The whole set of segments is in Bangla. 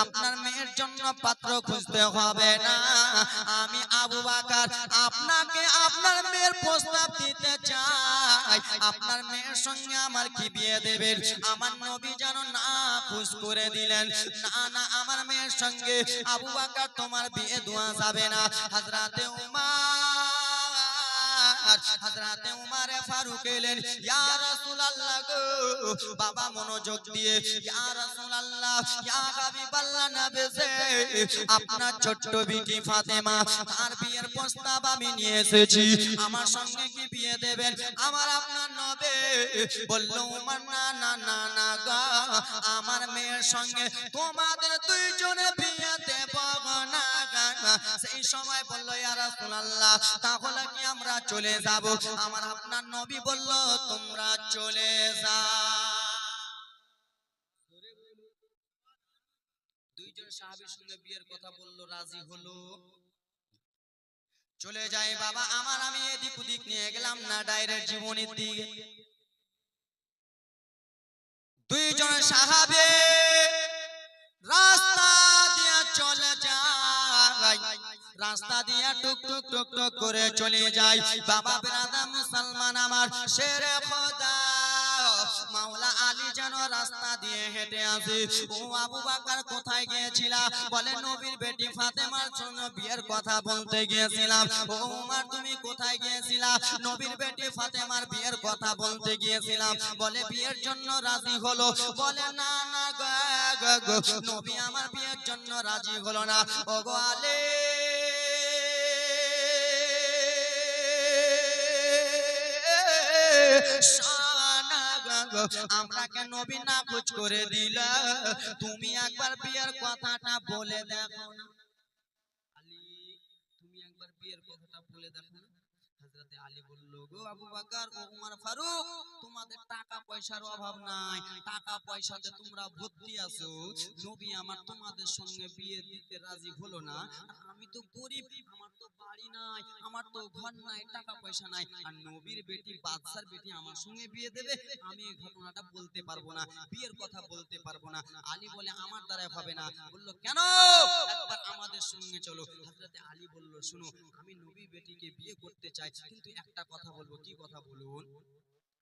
আপনার মেয়ের জন্য পাত্র খুঁজতে হবে না, আমি আবু বকর আপনাকে আপনার মেয়ের প্রস্তাব দিতে চাই। আপনার মেয়ের সঙ্গে আমার কি বিয়ে দেবেন? আমার নবী যেন না খুশ করে দিলেন, না না, আমার মেয়ের সঙ্গে আবু বকর তোমার বিয়ে দেওয়া যাবে না। হযরতে হযরতে উমর ফারুক এলেন, ইয়া রাসূলুল্লাহ গো, বাবা মনোযোগ দিয়ে, ইয়া রাসূলুল্লাহ, ইয়া হাবিবাল্লাহ নবী, আপনার ছোট্ট বিটি ফাতেমা তার বিয়ের প্রস্তাব আমি নিয়ে এসেছি, আমার সঙ্গে কি বিয়ে দেবেন? আমার আপনার নবী বলল, উমর না না না না গো, আমার মেয়ের সঙ্গে তোমাদের দুইজনে বিয়ে দেব না। সেই সময় বলল, ইয়া রাসূলুল্লাহ, তাহলে কি আমরা চলে যাব? আমার আপনার নবী বলল, তোমরা চলে যাও। দুইজন সাহাবীর সঙ্গে বিয়ের কথা বলল, রাজি হলো, চলে যায়। বাবা আমার, আমি এদিক ওদিক নিয়ে গেলাম না, ডাইরেক্ট জীবনের দিকে। দুইজন সাহাবী রাস্তা দিয়ে চলে যায়, রাস্তা দিয়ে টুক টুক টুক টুক করে চলে যায়। বাবা ব্রাদার মুসলমান আমার, শেরে খোদা মাওলা আলী যেন রাস্তা দিয়ে হেঁটে আসে। ও আবু বকর কোথায় গিয়েছিলা? বলে, নবীর বেটি ফাতেমার জন্য বিয়ের কথা বলতে গিয়েছিলাম। ও উমর তুমি কোথায় গিয়েছিলা? নবীর বেটি ফাতেমার বিয়ের কথা বলতে গিয়েছিলাম। বলে, বিয়ের জন্য রাজি হলো? বলে, না না গো, নবী আমার বিয়ের জন্য রাজি হলো না। ও গো আলী, আমরাকে নবী না খোঁজ করে দিল, তুমি একবার বিয়ের কথাটা বলে দেখো না। আলী, তুমি একবার বিয়ের কথাটা বলে দেখো না। হযরতে আলী বলল, গো আবু বকর ও উমর ফারুক, তোমাদের টাকা পয়সার অভাব নাই, টাকা পয়সাতে তোমরা ভর্তি আছো, নবী আমার তোমাদের সঙ্গে বিয়ে দিতে রাজি হলো না। আর আমি তো গরিব, আমার তো বাড়ি নাই, আমার তো ঘর নাই, টাকা পয়সা নাই, আর নবীর বেটি বাদশার বেটি আমার সঙ্গে বিয়ে দেবে, আমি এই ঘটনাটা বলতে পারবো না, বিয়ের কথা বলতে পারবো না। আলী বলে, আমার দ্বারা হবে না। বলল, কেন? একবার আমাদের সঙ্গে চলো। হযরতে আলী বলল, শুনো, আমি নবীর বেটিকে বিয়ে করতে চাই, কিন্তু একটা কথা বলবো। কি কথা বলুন?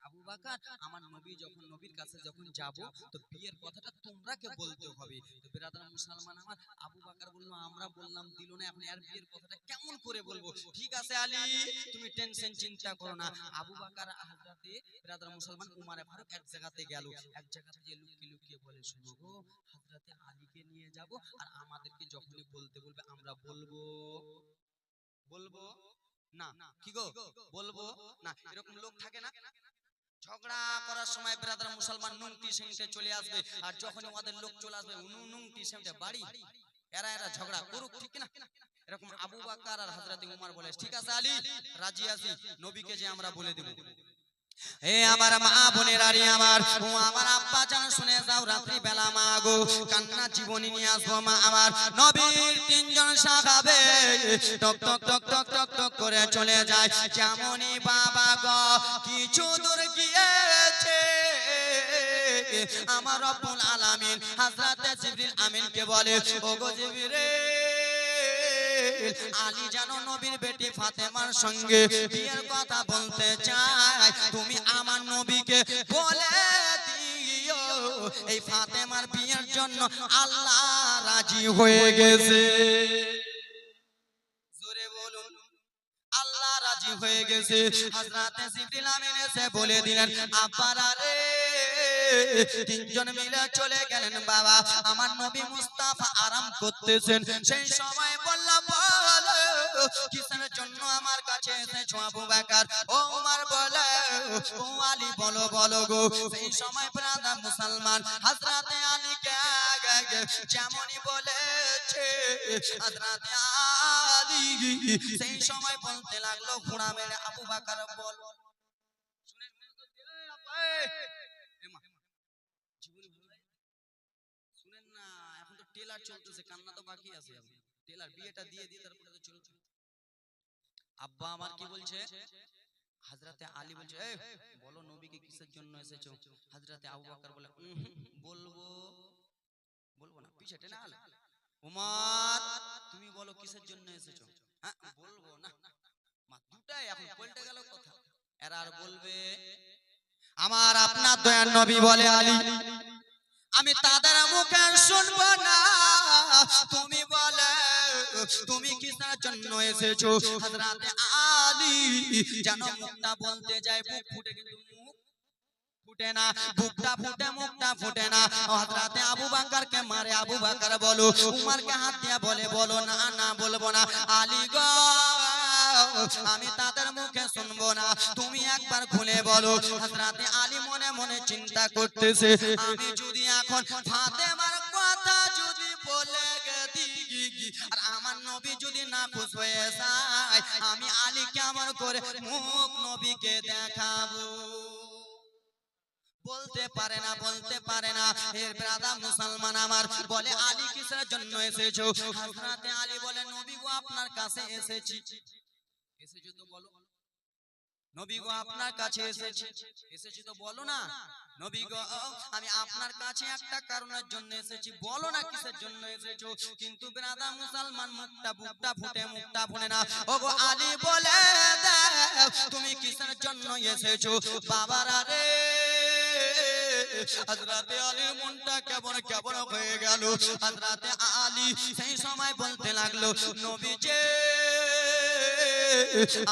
আবু বকর, আমার নবী যখন নবীর কাছে যখন যাব, তো বিয়ের কথাটা তোমরাকে বলতে হবে। তো বিরাদর মুসলমান আমার, আবু বকর বলল, আমরা বললাম দিল না, আপনি আর বিয়ের কথাটা কেমন করে বলবো? ঠিক আছে আলী, তুমি টেনশন চিন্তা করো না। আবু বকর হযরতে বিরাদর মুসলমান উমর ফারুক এক জায়গাতে গেল, এক জায়গাতে যে লুকিয়ে লুকিয়ে বলে, শুনো গো, হযরতে আলীকে নিয়ে যাব, আর আমাদেরকে যখনই বলতে বলবে আমরা বলবো বলবো না। কি গো, বলবো না? এরকম লোক থাকে না, ঝগড়া করার সময় ব্রাদার মুসলমান নুংটি সেন্টে চলে আসবে, আর যখনই ওদের লোক চলে আসবে নুংটি সেন্টে বাড়ি, এরা ঝগড়া করুক, ঠিক না? এরকম আবু বকর আর হযরতে উমর বলে, ঠিক আছে আলী, রাজি আছি, নবীকে যে আমরা বলে দেব। হে আমার মা বোনেরা রে আমার, ও আমার আব্বা জান, শুনে যাও, রাত্রি বেলা মা গো কান্না জীবনী নিয়ে আসবো মা আমার। নবীর তিনজন সাহাবে টক টক টক টক টক টক করে চলে যায়। যেমনই বাবা গো কিছু দূর গিয়েছে, আমার রব্বুল আলামিন হযরতে জিবরিল আমিনকে বলে, ওগো জিবরিল, আলী যেন নবীর বেটি ফাতেমার সঙ্গে বিয়ের কথা বলতে চায়, তুমি আমার নবীকে বলে দিও এই ফাতেমার বিয়ের জন্য আল্লাহ রাজি হয়ে গেছে। জোরে বলুন, আল্লাহ রাজি হয়ে গেছে। হযরতে জিবরিল আমিন এসে বলে দিলেন, আব্বারা রে, তিনজন মিলে চলে গেলেন। বাবা আমার নবী মুস্তাফা আরাম করতেছেন, সেই সময় বললাম, বলো কিসের জন্য আমার কাছে এসেছো আবু বকর? ও উমর বলে, ও আলী বলো বলো গো। সেই সময় ব্রাদার মুসলমান হযরতে আলীকে যেমনই বলেছে হযরতে আলী সেই সময় বলতে লাগলো, ঘোড়া মেরে আবু বকর বল, শুনেন না, এখন তো টেলার চলতেছে, কান্না তো বাকি আছে, টেলার বিয়েটা দিয়ে দিয়ে তারপরে তো চলছে। আব্বা আমার কি বলছে? হযরতে আলী বলছে, এই বলো নবীকে কিসের জন্য এসেছো? হযরতে আবু বকর বলে, বলবো বলবো না, পিছে টেনে আলে। উমর তুমি বলো কিসের জন্য এসেছো? হ্যাঁ বলবো না। মা দুটাই এখন পল্টে গেল কথা। এরা আর বলবে? আমার আপনার দয়ার নবী বলে, আলী আমি তাদের মুখে শুনবো না, তুমি বলে তুমি কিসের জন্য এসেছো? হযরতে আলী যেন মুখটা বলতে যায়, বুক ফুটে কিন্তু মুখ ফুটে না, বুকটা ফুটে মুখটা ফুটে না। হযরতে আবু বকরকে মারে, আবু বকর বলো, উমরকে হাত দিয়ে বলে, বলো না, না বলবো না। আলী গো আমি তাদের মুখে শুনবো না, তুমি একবার খুলে বলো। হযরতে আলী মনে মনে চিন্তা করতেছে, আমি যদি এখন ফাতেমার কথা যদি বলে দিই আর আমার নবী যদি না খুশ হয়ে যায়, আমি আলী কেমন করে মুখ নবীকে দেখাবো? বলতে পারে না, বলতে পারে না। এর ব্রাদার মুসলমান আমার বলে, আলী কিসের জন্য এসেছো? হযরতে আলী বলে, নবী গো আপনার কাছে এসেছি। এসেছো তো বলো। নবী গো আপনার কাছে এসেছি। এসেছি তো বলো না। নবী গো আমি আপনার কাছে একটা কারণের জন্য এসেছি, বলো না কিসের জন্য এসেছো? কিন্তু ব্রাদার মুসলমান মুখটা বুকটা ফুটে মুখটা ফুটে না। ওগো আলী বলে দাও তুমি কিসের জন্য এসেছো? বাবারা রে, হযরতে আলীর মনটা কেমন কেমন হয়ে গেল। হযরতে আলী সেই সময় বলতে লাগলো, নবীজি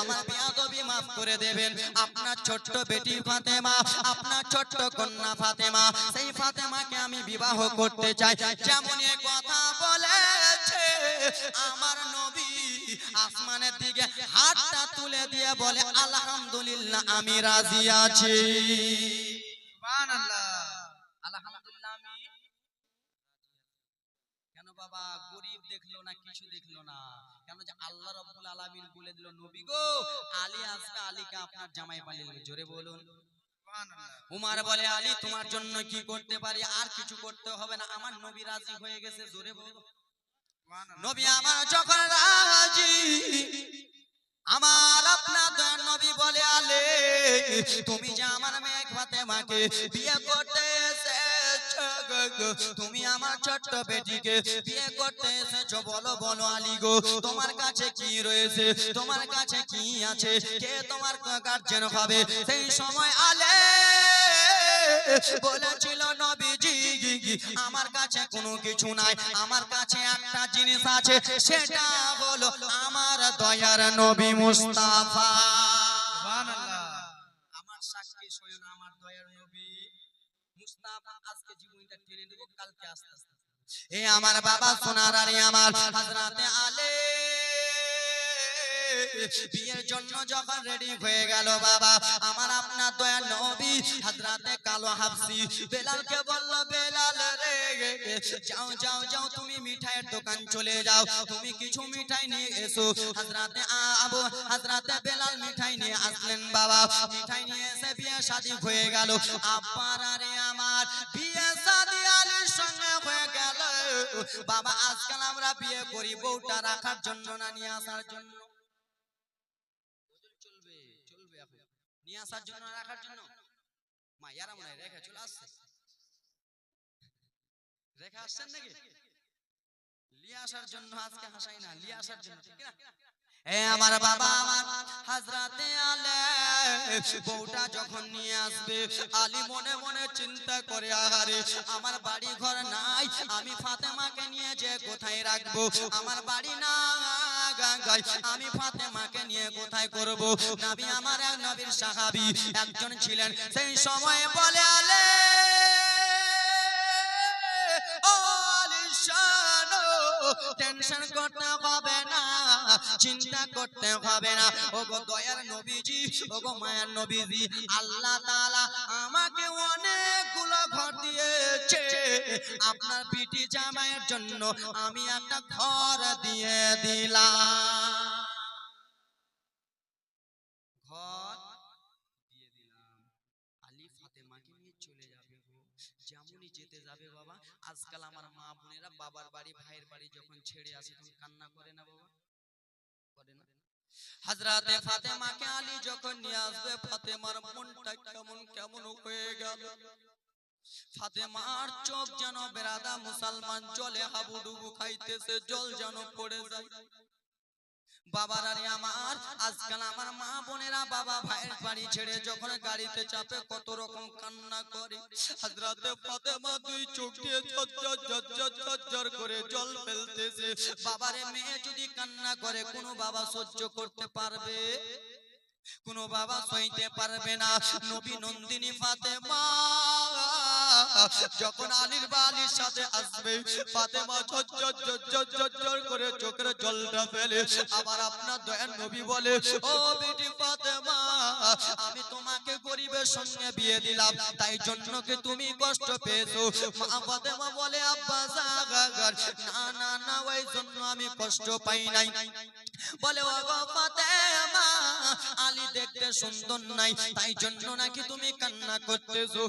আমার বেয়াদবি maaf করে দেবেন। আপনার ছোট্ট বেটি ফাতেমা, আপনার ছোট্ট কন্যা ফাতেমা, সেই ফাতেমাকে আমি বিবাহ করতে চাই। যেমন এই কথা বলেছে আমার নবী আসমানের দিকে হাতটা তুলে দিয়ে বলে, আলহামদুলিল্লাহ আমি রাজি আছি। সুবহানাল্লাহ, আলহামদুলিল্লাহ আমি। কেন বাবা গরিব দেখলো না, কিছু দেখলো না, কেন যে আল্লাহ রাব্বুল আলামিন বলে দিল, নবী গো আলী আসবে, আলীকে আপনার জামাই বানিয়ে নেবে। জোরে বলুন সুবহানাল্লাহ। উমর বলে, আলী তোমার জন্য কি করতে পারি? আর কিছু করতে হবে না, আমার নবী রাজি হয়ে গেছে। জোরে বলুন সুবহানাল্লাহ। নবী আমার যখন রাজি, আমার আপনার নবী বলে, আলে তুমি যে আমার মেয়ে ফাতেমাকে বিয়ে করতে এসেছো, তুমি আমার ছোট্ট বেটিকে বিয়ে করতে এসেছো, বলো বলো আলী গো তোমার কাছে কি রয়েছে, তোমার কাছে কি আছে, কে তোমার গার্জিয়ান হবে? সেই সময় আলে বলেছিল, নবীজি আমার কাছে কোনো কিছু নাই, আমার কাছে একটা জিনিস আছে, সেটা হলো আমার দয়ার নবী মুস্তাফা। সুবহানাল্লাহ, আমার সাক্ষী স্বয়ং আমার দয়ার নবী মুস্তাফা। আজকে জীবনটা টেনে দেব, কালকে আস্তে আস্তে এ আমার বাবা সোনার আলী আমার হযরতে আলী বিয়ের জন্য যখন রেডি হয়ে গেল, বাবা আমার আপনার দয়ার নবী হযরতে কালো হাবশী বেলালকে বলল, বেলাল রে যাও যাও যাও তুমি মিঠাইয়ের দোকান চলে যাও, তুমি কিছু মিঠাই নিয়ে এসো। হযরতে বেলাল মিঠাই নিয়ে আসলেন। বাবা মিঠাই নিয়ে এসে বিয়ে শাদী হয়ে গেল। আব্বার আরে আমার বিয়ে শাদী আলীর সঙ্গে হয়ে গেল। বাবা আজকাল আমরা বিয়ে করি বউটা রাখার জন্য না নিয়ে আসার জন্য? চলবে চলবে, এখন নিয়ে আসার জন্য না রাখার জন্য? মাইয়ারা মনে হয় রেখে চলে আসছে, রেখে আসছেন নাকি? নিয়ে আসার জন্য আজকে হাসাই না, নিয়ে আসার জন্য, ঠিক না? এ আমার বাবা আমার হযরতে আলী বউটা যখন নিয়ে আসবে, আলী মনে মনে চিন্তা করে, আহারে আমার বাড়ি ঘর নাই, আমি ফাতেমাকে নিয়ে যে কোথায় রাখবো? আমার বাড়ি না গাঙ্গায়, আমি ফাতেমাকে নিয়ে কোথায় করব? নবী আমার এক নবীর সাহাবী একজন ছিলেন, সেই সময় বলে, আলী ও আলী শানো টেনশন করতে হবে না, চিন্তা করতে হবে না। ওগো দয়ার নবীজি, ওগো মায়ের নবীজি, আল্লাহ তাআলা আমাকে অনেকগুলো ঘর দিয়েছে, আপনার বিটি জামাইয়ের জন্য আমি একটা ঘর দিয়ে দিলাম। ঘর দিয়ে দিলাম। আলী ফাতেমাকে নিয়ে চলে যাবে গো। যেমনই যেতে যাবে বাবা, আজকাল আমার মা বোনেরা বাবার বাড়ি ভাইয়ের বাড়ি যখন ছেড়ে আসে তখন কান্না করে না বাবা? করে না? হযরতে ফাতেমাকে আলী যখন নিয়ে আসবে, ফাতেমার মনটা কেমন কেমন হয়ে গেল। ফাতেমার চোখ যেন বেরাদা মুসলমান জলে হাবুডুবু খাইতেছে, জল যেন পড়ে যায়। বাবারানি আমার, আজকাল আমার মা বোনেরা বাবা ভাইয়ের বাড়ি ছেড়ে যখন গাড়িতে চাপে কত রকম কান্না করে। হযরতে ফাতেমা দুই চোখ দিয়ে ঝরঝর করে জল ফেলতেছে। বাবারে, মেয়ে যদি কান্না করে কোন বাবা সহ্য করতে পারবে? কোন বাবা সইতে পারবে না। নবী নন্দিনী ফাতেমা যখন আলীর বালির সাথে আসবে, ফাতেমা ঝরঝর করে চোখের জলটা ফেলে। আবার আপনার দয়ার নবী বলে, ও বেটি ফাতেমা, আমি তোমাকে গরিবের সঙ্গে বিয়ে দিলাম, তাই জন্য কি তুমি কষ্ট পেয়েছো? মা ফাতেমা বলে, আব্বা জাগার, না না না, ওই জন্য আমি কষ্ট পাই নাই। বলে, ও গো ফাতেমা, আলী দেখতে সুন্দর নাই, তাই জন্য নাকি তুমি কান্না করতেছো?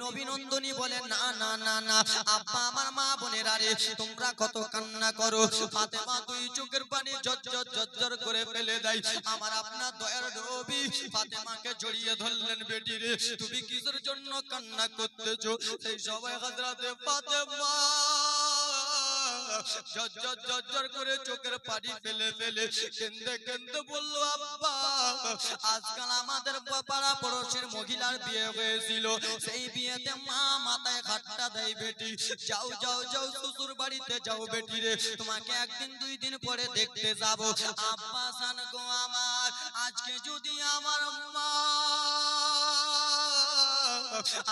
নবী নন্দিনী বলে, না না না না আব্বা, আমার মা বোনেরা রে, তোমরা কত কান্না করো। ফাতেমা দুই চোখের পানি ঝরঝর করে ফেলে দেয়। আমার আপনার দয়ার নবী ফাতেমাকে জড়িয়ে ধরলেন, বেটি রে, তুমি কিসের জন্য কান্না করতেছো? সেই সময় হযরতে ফাতেমা ঝরঝর করে চোখের পানি ফেলে ফেলে কেঁদে কেঁদে বলল, আব্বা, আজকাল আমাদের পাড়া পড়োশির মহিলার বিয়ে হয়েছিল, সেই বিয়েতে মা মাথায় ঘাটটা দেয়, বেটি যাও যাও যাও শ্বশুর বাড়িতে যাও বেটি রে, তোমাকে একদিন দুই দিন পরে দেখতে যাব। আব্বা জান গো আমার, আজকে যদি আমার মা,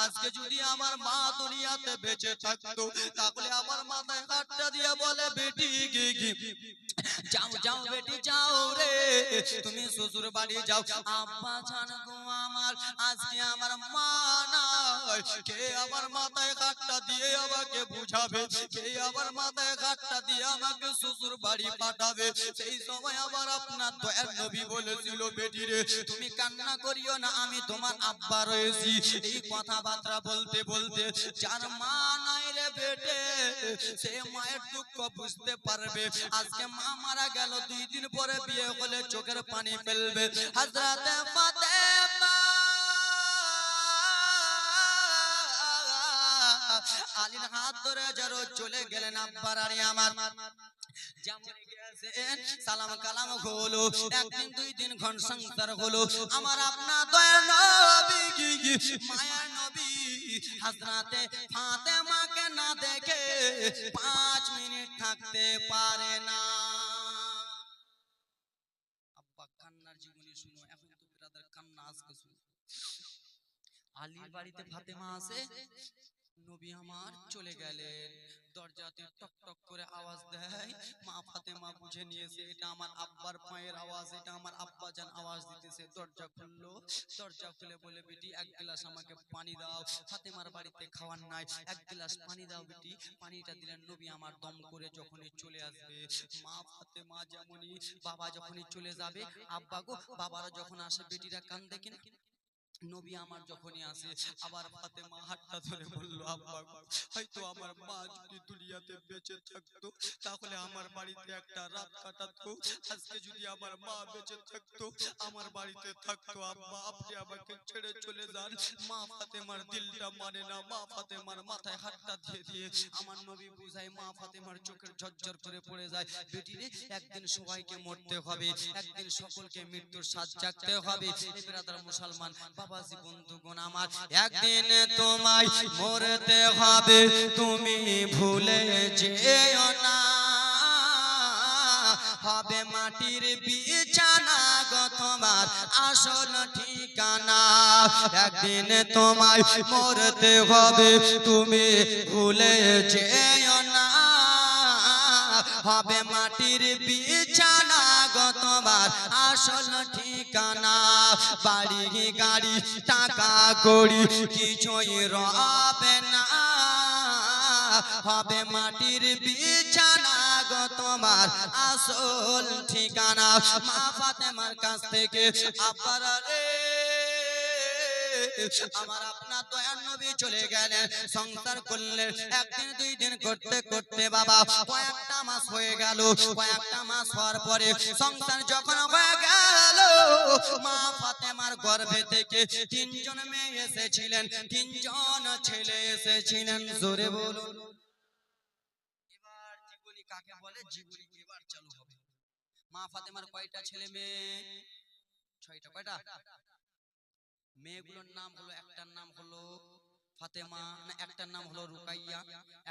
আজকে যদি আমার মা দুনিয়াতে বেঁচে থাকতো, তাহলে আমার মাথায় হাতটা দিয়ে বলে, বেটি যাও যাও বেটি যাও রে, তুমি শ্বশুর বাড়ি যাও। আব্বা জান গো আমার, আজকে আমার মা নাই, কে আমার মাথায় হাতটা দিয়ে আমাকে বুঝাবে? কে আমার মাথায় হাতটা দিয়ে আমাকে শ্বশুর বাড়ি পাঠাবে? সেই সময় আবার আপনার দয়ার নবী বলেছিল, বেটি রে, তুমি কান্না করিও না, আমি তোমার আব্বা রয়েছি। এই কথাবার্তা বলতে বলতে, যার মা নাই রে বেটে, সে মায়ের দুঃখ বুঝতে পারবে। আজকে মা মারা গেল, দুই দিন পরে বিয়ে হলে চোখের পানি ফেলবে। হযরতে ফাতেমা আলীর হাত ধরে যারো চলে গেলেন। আব্বার আরে আমার সালাম কালাম হলো, একদিন দুই দিন ঘন সংসার হলো। আমার আপনার দয়ার নবী মায়ার নবী হযরতে ফাতেমাকে না দেখে 5 মিনিট থাকতে পারে না। আব্বা কান্নার জীবনী শুনো, এখন তো ব্রাদার কান্না আজকে শুনো। আলীর বাড়িতে ফাতেমা আছে, নবী আমার চলে গেলেন, দরজাতে টক টক করে আওয়াজ দেয়। মা ফাতেমা বুঝে নিয়েছে এটা আমার আব্বার পায়ের আওয়াজ, এটা আমার আব্বা জান আওয়াজ দিতেছে। দরজা খুললো, দরজা খুলে বলে, বেটি এক গ্লাস আমাকে পানি দাও, ফাতেমার বাড়িতে খাওয়ার নাই, এক গ্লাস পানি দাও বেটি। পানিটা দিলেন। নবী আমার দম করে যখনই চলে আসবে, মা ফাতেমা যেমনই, বাবা যখনই চলে যাবে, আব্বা গো বাবারা যখন আসে বেটিরা কান্দে কিনা। নবী আমার যখনই আসে, আবার ফাতেমা হাতটা ধরে বলল, আব্বা হয়তো আমার মা যদি দুনিয়াতে বেঁচে থাকতো, তাহলে আমার বাড়িতে একটা রাত কাটাতো। আজকে যদি আমার মা বেঁচে থাকতো, আমার বাড়িতে থাকতো। আব্বা আপনি আমাকে ছেড়ে চলে যান। মা ফাতেমার দিলটা মানে না। মা ফাতেমার মাথায় হাতটা দিয়ে দিয়ে আমার নবী বুঝায়, মা ফাতেমার চোখের ঝরঝর করে পড়ে যায়। বেটি রে, একদিন সবাইকে মরতে হবে, একদিন সকলকে মৃত্যুর স্বাদ চাখতে হবে। ব্রাদার মুসলমান বাবাজি বন্ধুগণ আমার, একদিন তোমায় মরতে হবে, তুমি ভুলে যেও না। হবে মাটির বিছানা গো তোমার আসল ঠিকানা। একদিন তোমায় মরতে হবে, তুমি ভুলে যেও না। হবে মাটির বিছানা গো তোমার আসল ঠিকানা। বাড়ি গাড়ি টাকা কড়ি কিছুই রবে না। হবে মাটির বিছানা গো তোমার আসল ঠিকানা। মা ফাতেমার কাছ থেকে আব্বারা রে, আমার আপনার দয়ার নবী চলে গেলেন, সংসার করলেন। একদিন দুই দিন করতে করতে বাবা কয়েকটা মাস হয়ে গেল। কয়েকটা মাস হওয়ার পরে সংসার যখন হয়ে গেল, মা ফাতেমার গর্ভে থেকে তিনজন মেয়ে এসেছিলেন, তিনজন ছেলে এসেছিলেন। জোরে বলুন। এবার জীবনী কাকে বলে? জীবনী এবার চালু হবে। মা ফাতেমার কয়টা ছেলে মেয়ে? 6টা। কয়টা? মেয়েগুলোর নাম হলো, একটার নাম হলো ফাতেমা, না একটার নাম হলো রুকাইয়া,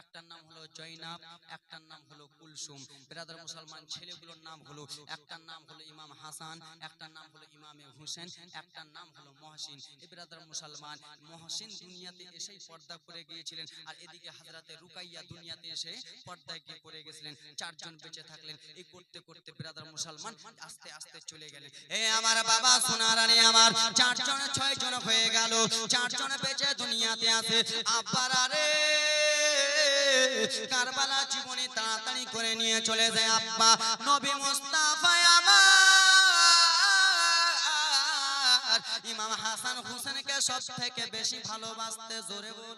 একটার নাম হলো জয়নাব, একটার নাম হলো কুলসুম। ব্রাদার মুসলমান, ছেলেগুলোর নাম হলো, একটার নাম হলো ইমাম হাসান, একটার নাম হলো ইমামে হুসেন, একটার নাম হলো মহসিন। এই ব্রাদার মুসলমান, মহসিন দুনিয়াতে এসেই পর্দা করে গিয়েছিলেন, আর এদিকে হযরতে রুকাইয়া দুনিয়াতে এসে পর্দায় গিয়ে পড়ে গেছিলেন। চারজন বেঁচে থাকলেন। এই করতে করতে ব্রাদার মুসলমান আস্তে আস্তে চলে গেলেন। এই আমার বাবা সোনারানী আমার, চারজন 6জন হয়ে গেল, চারজন বেঁচে দুনিয়াতে আছে। আব্বার আরে কারবালা জীবনী তাড়াতাড়ি করে নিয়ে চলে যায় আব্বা। নবী মুস্তাফা আমার ইমাম হাসান হুসেনকে সব থেকে বেশি ভালোবাসতে। জোরে বল।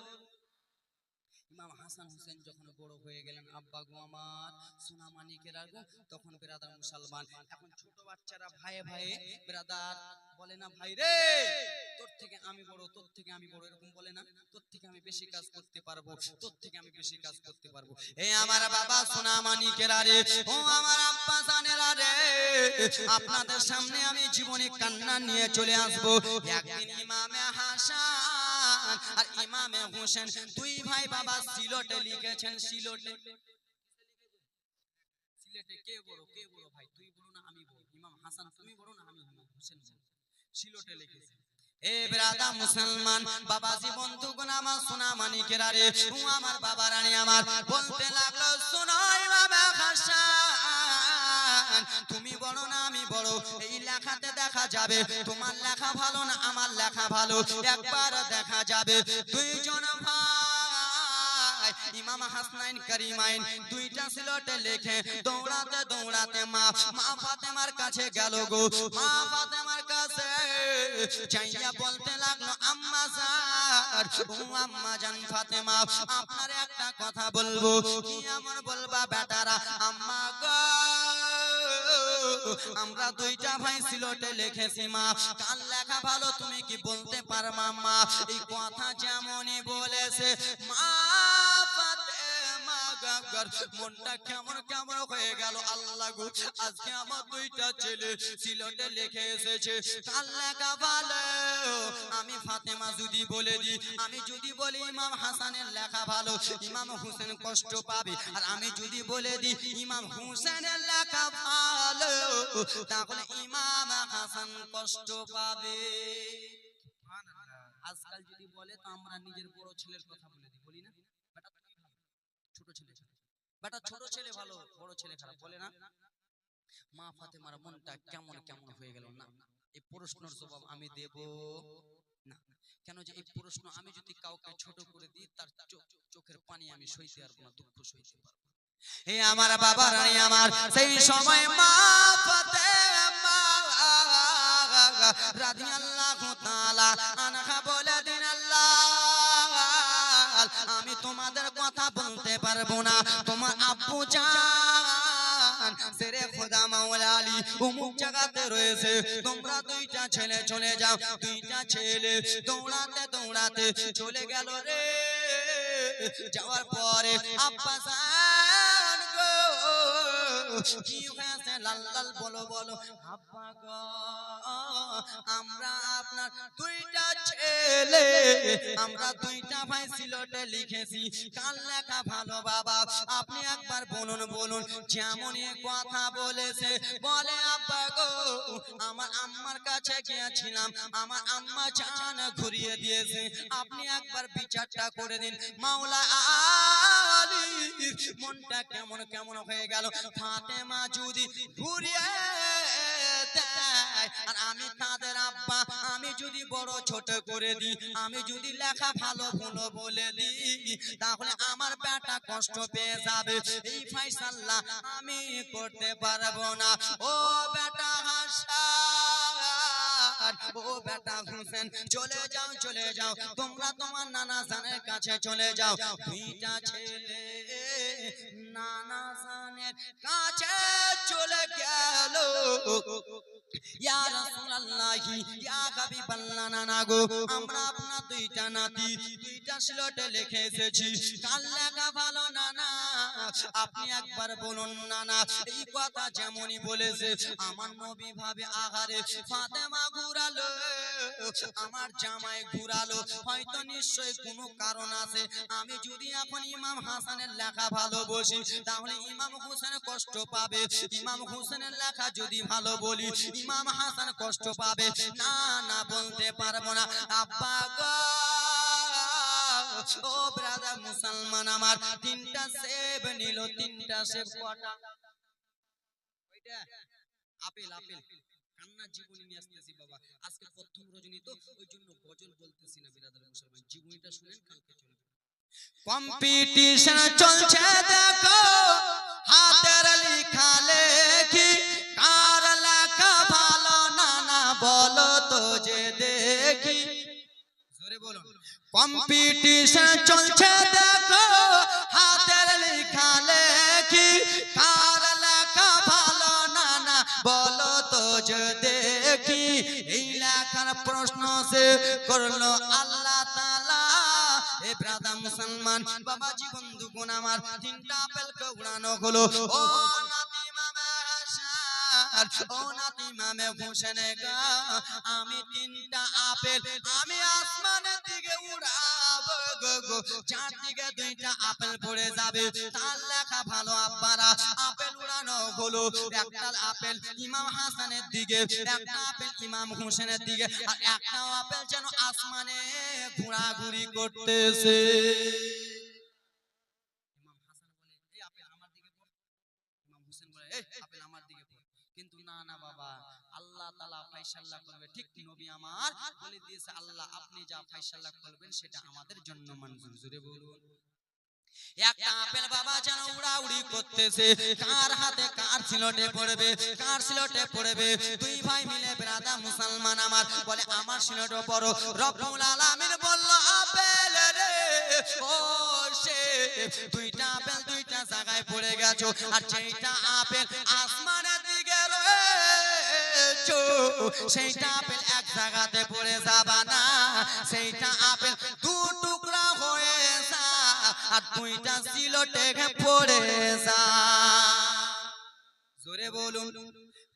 ইমাম হাসান হুসেন যখন বড় হয়ে গেলেন, আব্বা গো আমার সোনা মানিকের আগো, তখন ব্রাদার মুসলমান, এখন ছোট বাচ্চারা ভাই ভাই ব্রাদার বলে না, ভাই রে তোর থেকে আমি বড়, তোর থেকে আমি বড়, এরকম বলে না? তোর থেকে আমি বেশি কাজ করতে পারবো, তোর থেকে আমি বেশি কাজ করতে পারবো। এই আমার বাবা সোনা মানিকের আরে, ও আমার আব্বা জানের আরে, আপনাদের সামনে আমি জীবনী কান্না নিয়ে চলে আসবো। একদিন ইমামে হাসান আর ইমামে হোসেন দুই ভাই বাবা সিলেটে লিখেছেন। সিলেটে কে বড়? কে বড় ভাই? তুই বড় না আমি বড়? ইমাম হাসান তুমি বড় না আমি ইমাম হোসেন বড়? সিলেটে লিখেছে। এ ব্রাদা মুসলমান বাবাজি বন্ধুগণ আমার সোনা মানিকের আরে, ও আমার বাবা রানী আমার বলতে লাগলো, শোনো ইমামে হাসান, তুমি বড় না আমি বড়? এই লেখাতে দেখা যাবে তোমার লেখা ভালো না আমার লেখা ভালো, একবার দেখা যাবে। দুইজন ভাই ইমাম হাসনাইন করিমাইন দুইটা সিলেটে লেখে দৌড়াতে দৌড়াতে মা ফাতেমার কাছে গেল গো। মা ফাতেমার কাছে যাইয়া বলতে লাগলো, আম্মা জান, ও আম্মা জান ফাতেমা, আপনার একটা কথা বলবো। কি এমন বলবা বেটারা? আম্মা গো, আমরা দুইটা ভাই সিলেটে লিখেছি মা, কার লেখা ভালো তুমি কি বলতে পারবা মা? এই কথা যেমনই বলেছে মা ফাতেমা গাগর মনটা কেমন কেমন হয়ে গেল। আল্লাহ গো, আজকে আমার দুইটা ছেলে সিলেটে লিখে এসেছে, কার লেখা ভালো? আমি ফাতেমা যদি বলে দিই, আমি যদি বলি ইমাম হাসানের লেখা ভালো, ইমাম হোসেন কষ্ট পাবে, আর আমি যদি বলে দিই ইমাম হোসেনের লেখা ভালো, তাহলে ইমাম হাসান কষ্ট পাবে। আজকাল যদি বলে তো আমরা নিজের বড় ছেলের কথা বলে দিই, বলি না বেটা তুই ভালো, ছোট ছেলে বেটা ছোট ছেলে ভালো, বড় ছেলে খারাপ, বলে না? মা ফাতেমার মনটা কেমন কেমন হয়ে গেল। না, এই প্রশ্নের জবাব আমি দেব না। কেন যে এই প্রশ্ন আমি যদি কাউকে ছোট করে দিই, তার চোখের পানি আমি সইতে পারবো না, দুঃখ সইতে পারবো। এই আমার বাবা রানী আমার, সেই সময় মা ফাতেমা রাদিয়াল্লাহু তাআলা আনহা বলে দিন, আল্লাহ আমি তোমাদের কথা বলতে পারবো না, তোমার আব্বু জান সেরে খোদা মাওলা আলী অমুক জায়গাতে রয়েছে, তোমরা দুইটা ছেলে চলে যাও। দুইটা ছেলে দৌড়াতে দৌড়াতে চলে গেল রে। যাওয়ার পরে আব্বা জান গো কি হয়েছে? লাল লাল বলো বলো। আব্বা গো, আমরা আপনার দুইটা ছেলে, আমরা দুইটা ভাই সিলেটে লিখেছি, কার লেখা ভালো বাবা? আপনি একবার বলুন বলুন। যেমনই কথা বলেছে বলে, আব্বা গো আমার আম্মার কাছে গিয়েছিলাম, আমার আম্মা জান ঘুরিয়ে দিয়েছে, আপনি একবার বিচারটা করে দিন। মাওলা আলী মনটা কেমন কেমন হয়ে গেল। ফাতেমা যদি ঘুরিয়ে দেয়, আর আমি তাদের আব্বা, আমি যদি বড় ছোট করে দিই, আমি যদি লেখা ভালো ভুলো বলে দিই, তাহলে আমার বেটা কষ্ট পেয়ে যাবে। এই ফয়সালা আমি করতে পারবো না। ও বেটা হাসান, ও বেটা হোসেন, চলে যাও চলে যাও, তোমরা তোমার নানা জানের কাছে চলে যাও। দুইটা ছেলে নানা জানের কাছে চলে গেল ইয়া রাসূলুল্লাহি ইয়া হাবিবাল্লাহ নানা গো আমরা আপনার দুইটা নাতি দুইটা স্লটে লিখে এসেছি কাল লেখা ভালো নানা আপনি একবার বলুন নানা এই কথা যেমনই বলেছে আমার নবী ভাবে আহারে ফাতেমা ঘুরালো আমার জামাই ঘুরালো হয়তো নিশ্চয়ই কোনো কারণ আছে আমি যদি এখন ইমাম হাসানের লেখা ভালোবাসি তাহলে ইমাম হোসেন কষ্ট পাবে ইমাম হোসেনের লেখা যদি ভালো বলি ইমাম হাসান কষ্ট পাবে না না বলতে পারবো না আব্বা গো ও ব্রাদার মুসলমান আমার তিনটা সেব নিল তিনটা সেব কটা ওইটা আপেল আপেল কান্না জীবনী নিয়ে আসতেছি বাবা আজকে প্রথম রজনী তো ওই জন্য গজল বলতেছি না ব্রাদার মুসলমান জীবনীটা শুনেন কালকে চলবে কম্পিটিশন চলছে দেখো হাতের লেখা লেখি কার লেখা ভালো নানা বলো তো যে দেখি জোরে বলুন কম্পিটিশন চলছে দেখো হাতের লেখা লেখি কার লেখা ভালো নানা বলো তো যে দেখি এই লেখার প্রশ্ন সে করলো আল্লাহ তাআলা এ ব্রাদার মুসলমান বাবাজি বন্ধুগণ আমার তিনটা আপেলকে উড়ানো হলো ও নাতি মামে হাসান ও নাতি মামে হোসেন গা আমি তিনটা আপেল আমি আসমানের দিকে উড়াবো গো গো চারদিকে দুইটা আপেল পড়ে যাবে তার লেখা ভালো আব্বারা আপেল উড়ানো হলো একটা আপেল ইমাম হাসানের দিকে একটা আপেল ইমাম হোসেনের দিকে আর একটা আপেল যেন আসমানে ঘোরাঘুরি করতেছে ইমাম হাসান বলে এই আপেল আমার দিকে পড় ইমাম হোসেন বলে এই আপেল আমার দিকে পড় কিন্তু না না বাবা আল্লাহ তাআলা ফয়সালা করবে ঠিক নবী আমার বলে দিয়েছে আল্লাহ আপনি যা ফয়সালা করবেন সেটা আমাদের জন্য মঞ্জুর জোরে বলুন একটা আপেল বাবা যেন উড়াউড়ি করতেছে কার হাতে কার সিলটে পড়বে কার সিলটে পড়বে দুই ভাই মিলে ব্রাদার মুসলমান আমার বলে আমার সিলটে পড়ো রব্বুল আলামিন বলল আপেল রে ও সে দুইটা আপেল দুইটা জায়গায় পড়ে গেছো আর যেটা আপেল আসমানের দিকে রয়েছে সেইটা আপেল এক জায়গাতে পড়ে যাবা না সেইটা আপেল দু টুকরা হয়ে যা আর দুইটা সিলটে পড়ে যা জোরে বলুন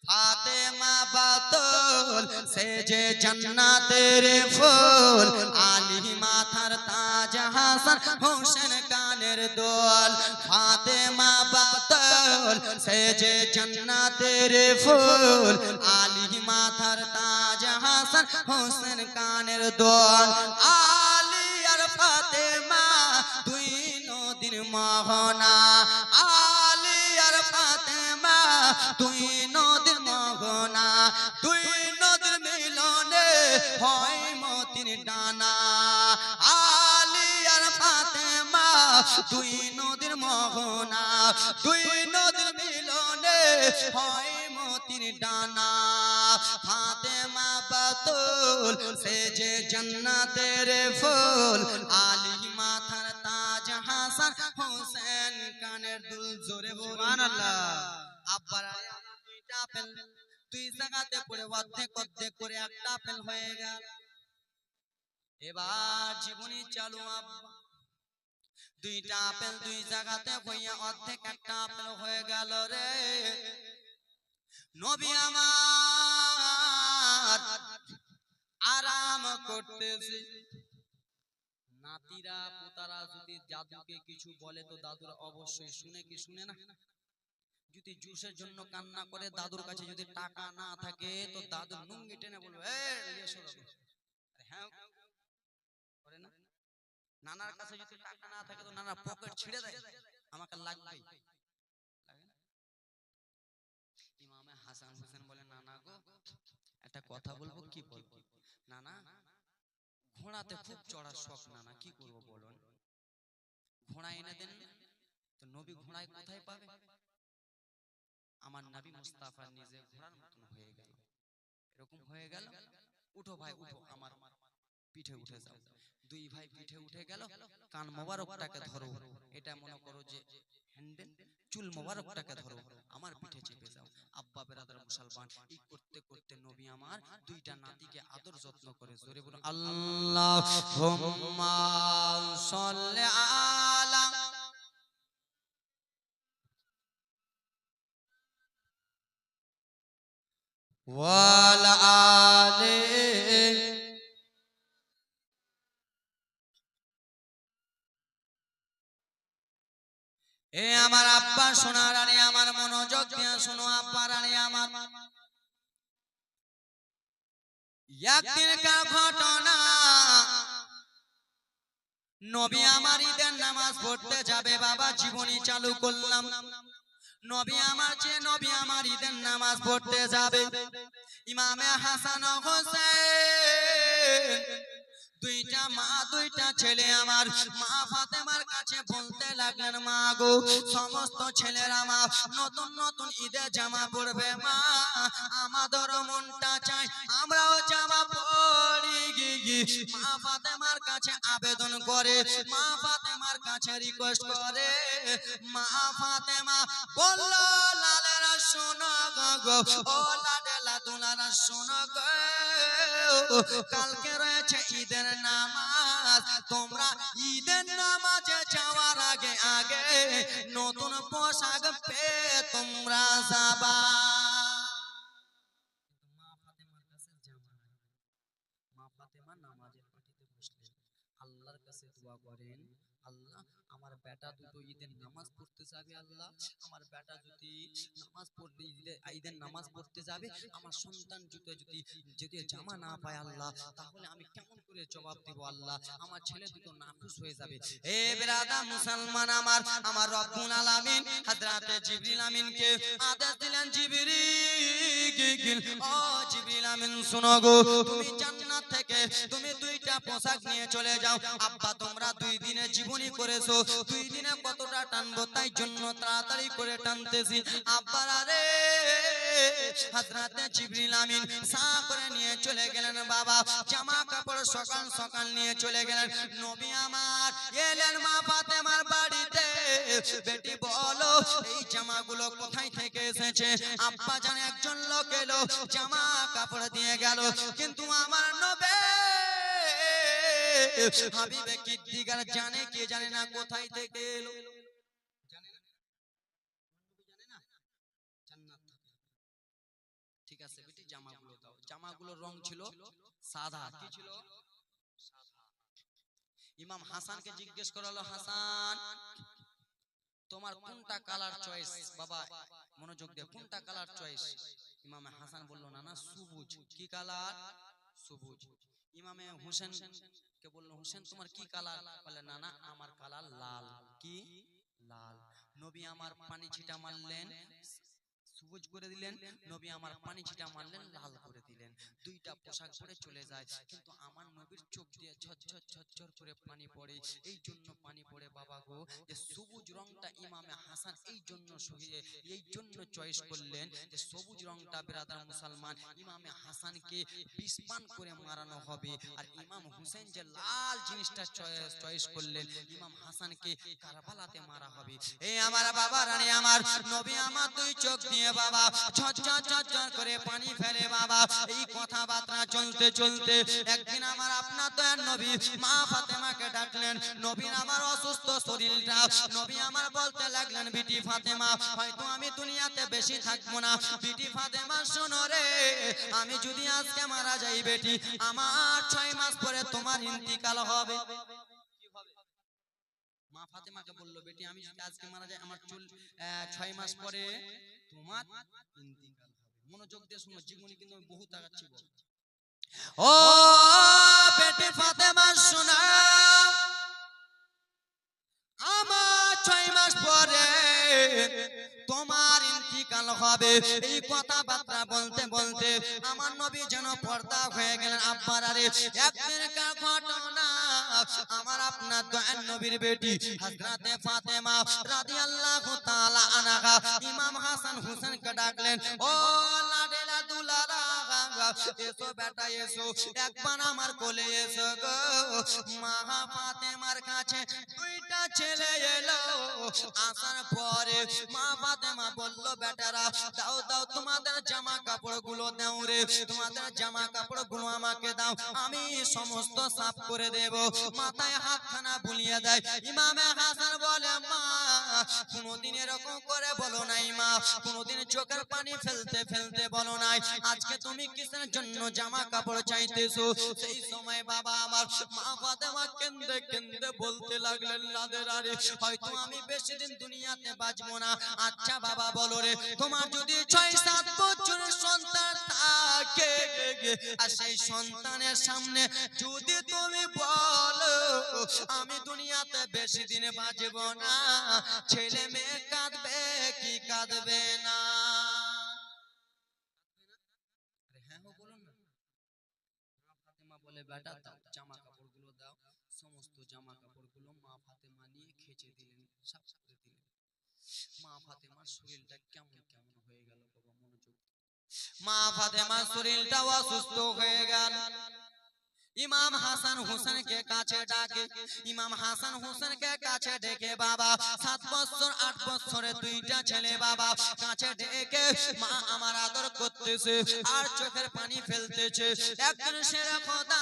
ফাতেমা বাতুল সে যে জান্নাতের ফুল আলী মাথার তাজ হাসান হোসেন কানের দোল ফাতেমা বাতুল সে যে জান্নাতের ফুল আলী মাথার তাজ হাসান হোসেন কানের দোল আলী আর ফাতেমা দুই নদীর মোহনা আলী আর ফাতেমা দুই নদীর মোহনা দুই নদীর মিলনে হয় মতির ডানা আলী আর ফাতেমা দুই নদীর মোহনা দুই নদীর মিলনে হয় মতির ডানা ফাতেমা বাতুল সে যে জান্নাতের ফুল আলী মাথার তাজ হাসান হোসেন কানের দুল জোরে সুবহানাল্লাহ আব্বারা দুইটা আপেল দুই জায়গাতে পড়ে অর্ধেক অর্ধেক করে একটা আপেল হয়ে গেল এবার জীবনী চালু আব্বা দুইটা আপেল দুই জায়গাতে হইয়া অর্ধেক একটা আপেল হয়ে গেল রে নবী আমার আরাম করতেছে নাতিরা পোতারা যদি দাদুকে কিছু বলে তো দাদুরা অবশ্যই শুনে কি শুনে না যদি জুসের জন্য কান্না করে দাদুর কাছে যদি টাকা না থাকে তো দাদু লুঙ্গি টেনে বলবে হ্যাঁ করে না নানার কাছে যদি টাকা না থাকে তো নানা পকেট ছিঁড়ে দেয় আমাকে লাগবেই ইমামে হাসান হোসেন বলে নানা গো একটা কথা বলবো কি বলবো নানা ঘোড়াতে খুব চড়ার শখ নানা কি করবো বলুন ঘোড়া এনে দেন তো নবী ঘোড়ায় কোথায় পাবে আমার নবী মুস্তাফা নিজে ঘোড়ার মতন হয়ে গেল এরকম হয়ে গেল উঠো ভাই উঠো আমার পিঠে উঠে যাও দুই ভাই পিঠে উঠে গেল কান মোবারকটাকে ধরো এটা মনে করো যে হ্যান্ডেল চুল মোবারকটাকে ধরো, আমার পিঠে চেপে যাও। আব্বা বেরাদার মুসলমান, এই করতে করতে নবী আমার দুইটা নাতিকে আদর যত্ন করে। জোরে বলুন আল্লাহুম্মা সাল্লি আলা ওয়ালা আলে। এ আমার আব্বা সোনার রানী, আমার মনোযোগ দিয়ে শোনো আব্বা রানী আমার। একদিনকার ঘটনা, নবী আমার ঈদের নামাজ পড়তে যাবে। বাবা জীবনী চালু করলাম। নবী আমার নবী আমার ঈদের নামাজ পড়তে যাবে। ইমামে হাসান ও হোসেন দুইটা মা দুইটা ছেলে আমার মা ফাতেমার কাছে বলতে লাগলেন, মা গো সমস্ত ছেলেরা মা নতুন নতুন ঈদের জামা পরবে, মা আমাদের মনটা চাই আমরাও জামা পরি। মা ফাতেমার কাছে আবেদন করে, মা ফাতেমার কাছে রিকোয়েস্ট করে। মা ফাতেমা বলল, লালেরা শোনো গো, ও লাডেলা দুলারা শোনো গো, কালকে রয়েছে ঈদের নামাজ। তোমরা ঈদের নামাজে যাওয়ার আগে আগে নতুন পোশাক পেয়ে তোমরা যাবা। মা ফাতেমার কাছে জামা নাই। মা ফাতেমা নামাজের পাটিতে বসলেন, আল্লাহর কাছে দোয়া করেন, আল্লাহ আমার বেটা দুটো ঈদের নামাজ পড়তে যাবে, আল্লাহ আমার বেটা যদি নামাজ পড়তে ঈদের নামাজ পড়তে যাবে, আমার সন্তান দুটো যদি জামা না পায় আল্লাহ, তাহলে আমি কেমন করে জবাব দেব আল্লাহ, আমার ছেলে দুটো নাখুশ হয়ে যাবে। এ বেরাদা মুসলমান আমার, আমার রব্বুল আলামিন হযরতে জিবরিল আমিনকে আদেশ দিলেন, জিবরিল ও জিবরিল আমিন শোনো গো, তুমি জান্নাত থেকে তুমি দুইটা পোশাক নিয়ে চলে যাও। আব্বা তোমরা 2 দিনে জীবনী করেছো, 2 দিনে কতটা টানবো, তাই জন্য তাড়াতাড়ি করে টানতেছি। আব্বার আরে হযরতে জিবরিল আমিন সা করে নিয়ে চলে গেলেন। বাবা জামা কাপড় সকাল সকাল নিয়ে চলে গেলেন। নবী আমার এলেন মা ফাতেমার বাড়িতে। বেটি বলো এই জামাগুলো কোথায় থেকে এসেছে? আব্বা জানে একজন লোক এলো জামা কাপড় দিয়ে গেল, কিন্তু আমার নবী হাবিবে কিদ্দিগার জানে কে জানে না কোথায় থেকে এলো, জানে না, জানে না, জান্নাত থেকে। ঠিক আছে বেটি জামাগুলো দাও। জামাগুলোর রং ছিল সাদা। কি ছিল? সাদা। ইমাম হাসানকে জিজ্ঞেস করালো, হাসান তোমার কোনটা কালার চয়েস? বাবা মনোযোগ দিয়ে, কোনটা কালার চয়েস? ইমামে হাসান বলল, না না সবুজ। কি কালার? সবুজ। ইমামে হোসেন কে বলল, হোসেন তোমার কি কালার? বলে না না আমার কালার লাল। কি? লাল। নবী আমার পানি ছিটা মারলেন, সবুজ করে দিলেন। নবী আমার পানি ছিটা মারলেন, লাল করে দিলেন। দুইটা পোশাক পরে চলে যায়, কিন্তু আমার নবীর চোখ দিয়ে ঝরঝর ঝরঝর করে পানি পড়ে। এই জন্য পানি পড়ে বাবা গো, যে সবুজ রংটা ইমামে হাসান এই জন্য চয়েস করলেন যে সবুজ রংটা বেরাদার মুসলমান ইমামে হাসানকে বিষপান করে মারানো হবে, আর ইমাম হুসেন যে লাল জিনিসটা চয়েস করলেন ইমাম হাসানকে কারবালাতে মারা হবে। এই আমার বাবা রানী আমার, নবী আমার দুই চোখ দিয়ে বাবা ঝরঝর ঝরঝর করে পানি ফেলে। বাবা এই কথাবার্তা চলতে চলতে একদিন আমার আপনার দয়ার নবী মা ফাতেমাকে ডাকলেন। নবীর আমার অসুস্থ শরীরটা, নবী আমার বলতে লাগলেন, বিটি ফাতেমা হয়তো আমি দুনিয়াতে বেশি থাকবো না। বিটি ফাতেমা শোনো রে, আমি যদি আজকে মারা যাই বেটি, আমার 6 মাস পরে তোমার ইন্তিকাল হবে। মা ফাতেমাকে বললো, বেটি আমি যদি আজকে মারা যাই, আমার 6 মাস পরে তোমার ইন্তিকাল হবে। মনোযোগ দিয়ে শুনো, জীবনী কিন্তু আমি বহুত আগাচ্ছি। ও বেটি ফাতেমা শোনো, আমার 6 মাস পরে তোমার ইন্তিকাল হবে। এই কথাবার্তা বলতে বলতে আমার নবী যেন পর্দা হয়ে গেলেন। আব্বার আরে একদিনকার ঘটনা, আমার আপনার দয়ার নবীর বেটি হযরতে ফাতেমা রাদিয়াল্লাহু তাআলা আনহা ইমাম হাসান হোসেনকে ডাকলেন, ও লাডেলা দুলারা এসো বেটা এসো, একবার আমার কোলে এসো গো। মা ফাতেমার কাছে দুইটা ছেলে এলো, আসার পরে মা ফাতেমা বলল, বেটারা দাও দাও তোমাদের জামা কাপড় গুলো দাও রে, তোমাদের জামা কাপড় গুলো আমাকে দাও, আমি সমস্ত সাফ করে দেব। মাথায় হাতখানা বুলিয়ে দেয়। ইমামে হাসান বলে, মা কোনদিন এরকম করে বলো নাই মা, কোনদিন চোখের পানি ফেলতে ফেলতে বলো নাই, আজকে তুমি কিসের জন্য জামা কাপড় চাইতেছো? সেই সময় বাবা আমার মা ফাতেমা কেঁদে কেঁদে বলতে লাগলেন, নাদের আরে হয়তো আমি বেশি দিন দুনিয়াতে বাঁচবো না। আচ্ছা বাবা বলো রে, তোমার যদি 6-7 বছরের সন্তান থাকে, আর সেই সন্তানের সামনে যদি তুমি বলো আমি দুনিয়াতে বেশি দিন বাঁচবো না, ছেলে মেয়ে কাঁদবে কি কাঁদবে না? হ্যাঁ বলুন না। মা ফাতেমা বলে, বেটা দাও জামা কাপড় গুলো দাও। সমস্ত জামা কাপড় গুলো মা ফাতেমা নিয়ে খেচে দিলেন, সাফ করে দিলেন। মা ফাতেমার শরীরটা কেমন কেমন হয়ে গেল বাবা, মনোযোগ। মা ফাতেমার শরীরটা অসুস্থ হয়ে গেল। ইমাম হাসান হোসেনকে কাছে ডাকে। ইমাম হাসান হোসেনকে কাছে ডেকে বাবা 7 বছর 8 বছরের দুইটা ছেলে বাবা কাছে ডেকে মা আমার আদর করতেছে আর চোখের পানি ফেলতেছে। একজন শেরে খোদা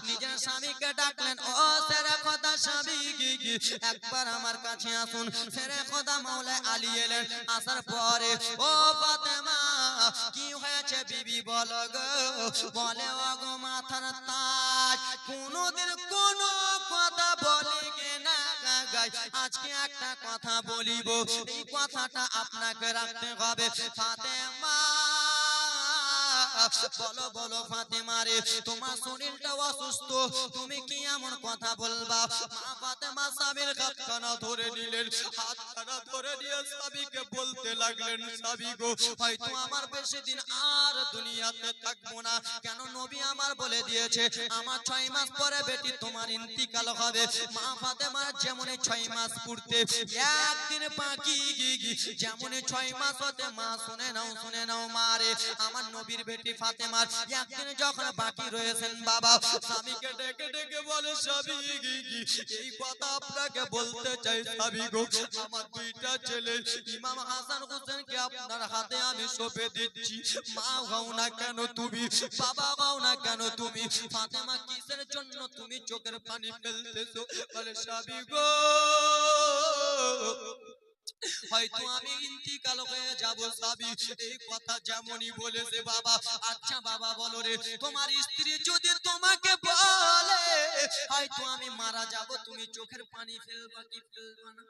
নিজের স্বামীকে ডাকলেন, ও শেরে খোদা স্বামী একবার আমার কাছে আসুন। শেরে খোদা মাওলা আলী এলেন। আসার পরে, ও ফাতেমা কি হয়েছে বিবি বলো গো? বলে, ও গো মাথার তাজ কোনদিন কোন কথা বলে না গাই, আজকে একটা কথা বলিব, এই কথাটা আপনাকে রাখতে হবে। ফাতেমা বলো বলো ফাতেমা রে, তোমার শরীরটা অসুস্থ, তুমি কি এমন কথা বলবা? মা ফাতেমা স্বামীর হাতখানা ধরে নিলেন, হাতখানা ধরে নিয়ে স্বামীকে বলতে লাগলেন, স্বামী গো হয়তো আমার বেশি দিন আর দুনিয়াতে থাকবো না। কেন নবী আমার বলে দিয়েছে আমার 6 মাস পরে বেটি তোমার ইন্তিকাল হবে। মা ফাতেমার যেমন 6 মাস পূর্তে একদিন বাকি, যেমন 6 মাস হতে মা শুনে নাও মা রে, আমার নবীর বেটি ফাতেমার একদিন যখন বাকি রয়েছেন বাবা স্বামীকে ডেকে ডেকে বলে, স্বামী এই কথা আপনাকে বলতে চাই স্বামী গো, আমার দুইটা ছেলে ইমাম হাসান হোসেনকে আপনার হাতে আমি সঁপে দিচ্ছি। মা গাও না কেন তুমি, বাবা গাও না কেন তুমি? ফাতেমা কিসের জন্য তুমি চোখের পানি ফেলতেছো? বলে, স্বামী গো হয়তো আমি ইন্তিকাল হয়ে যাব স্বামী, এই কথা যেমনই বলেছে বাবা। আচ্ছা বাবা বলো রে, তোমার স্ত্রী যদি তোমাকে বলে হয়তো আমি মারা যাব, তুমি চোখের পানি ফেলবা কি ফেলবা না?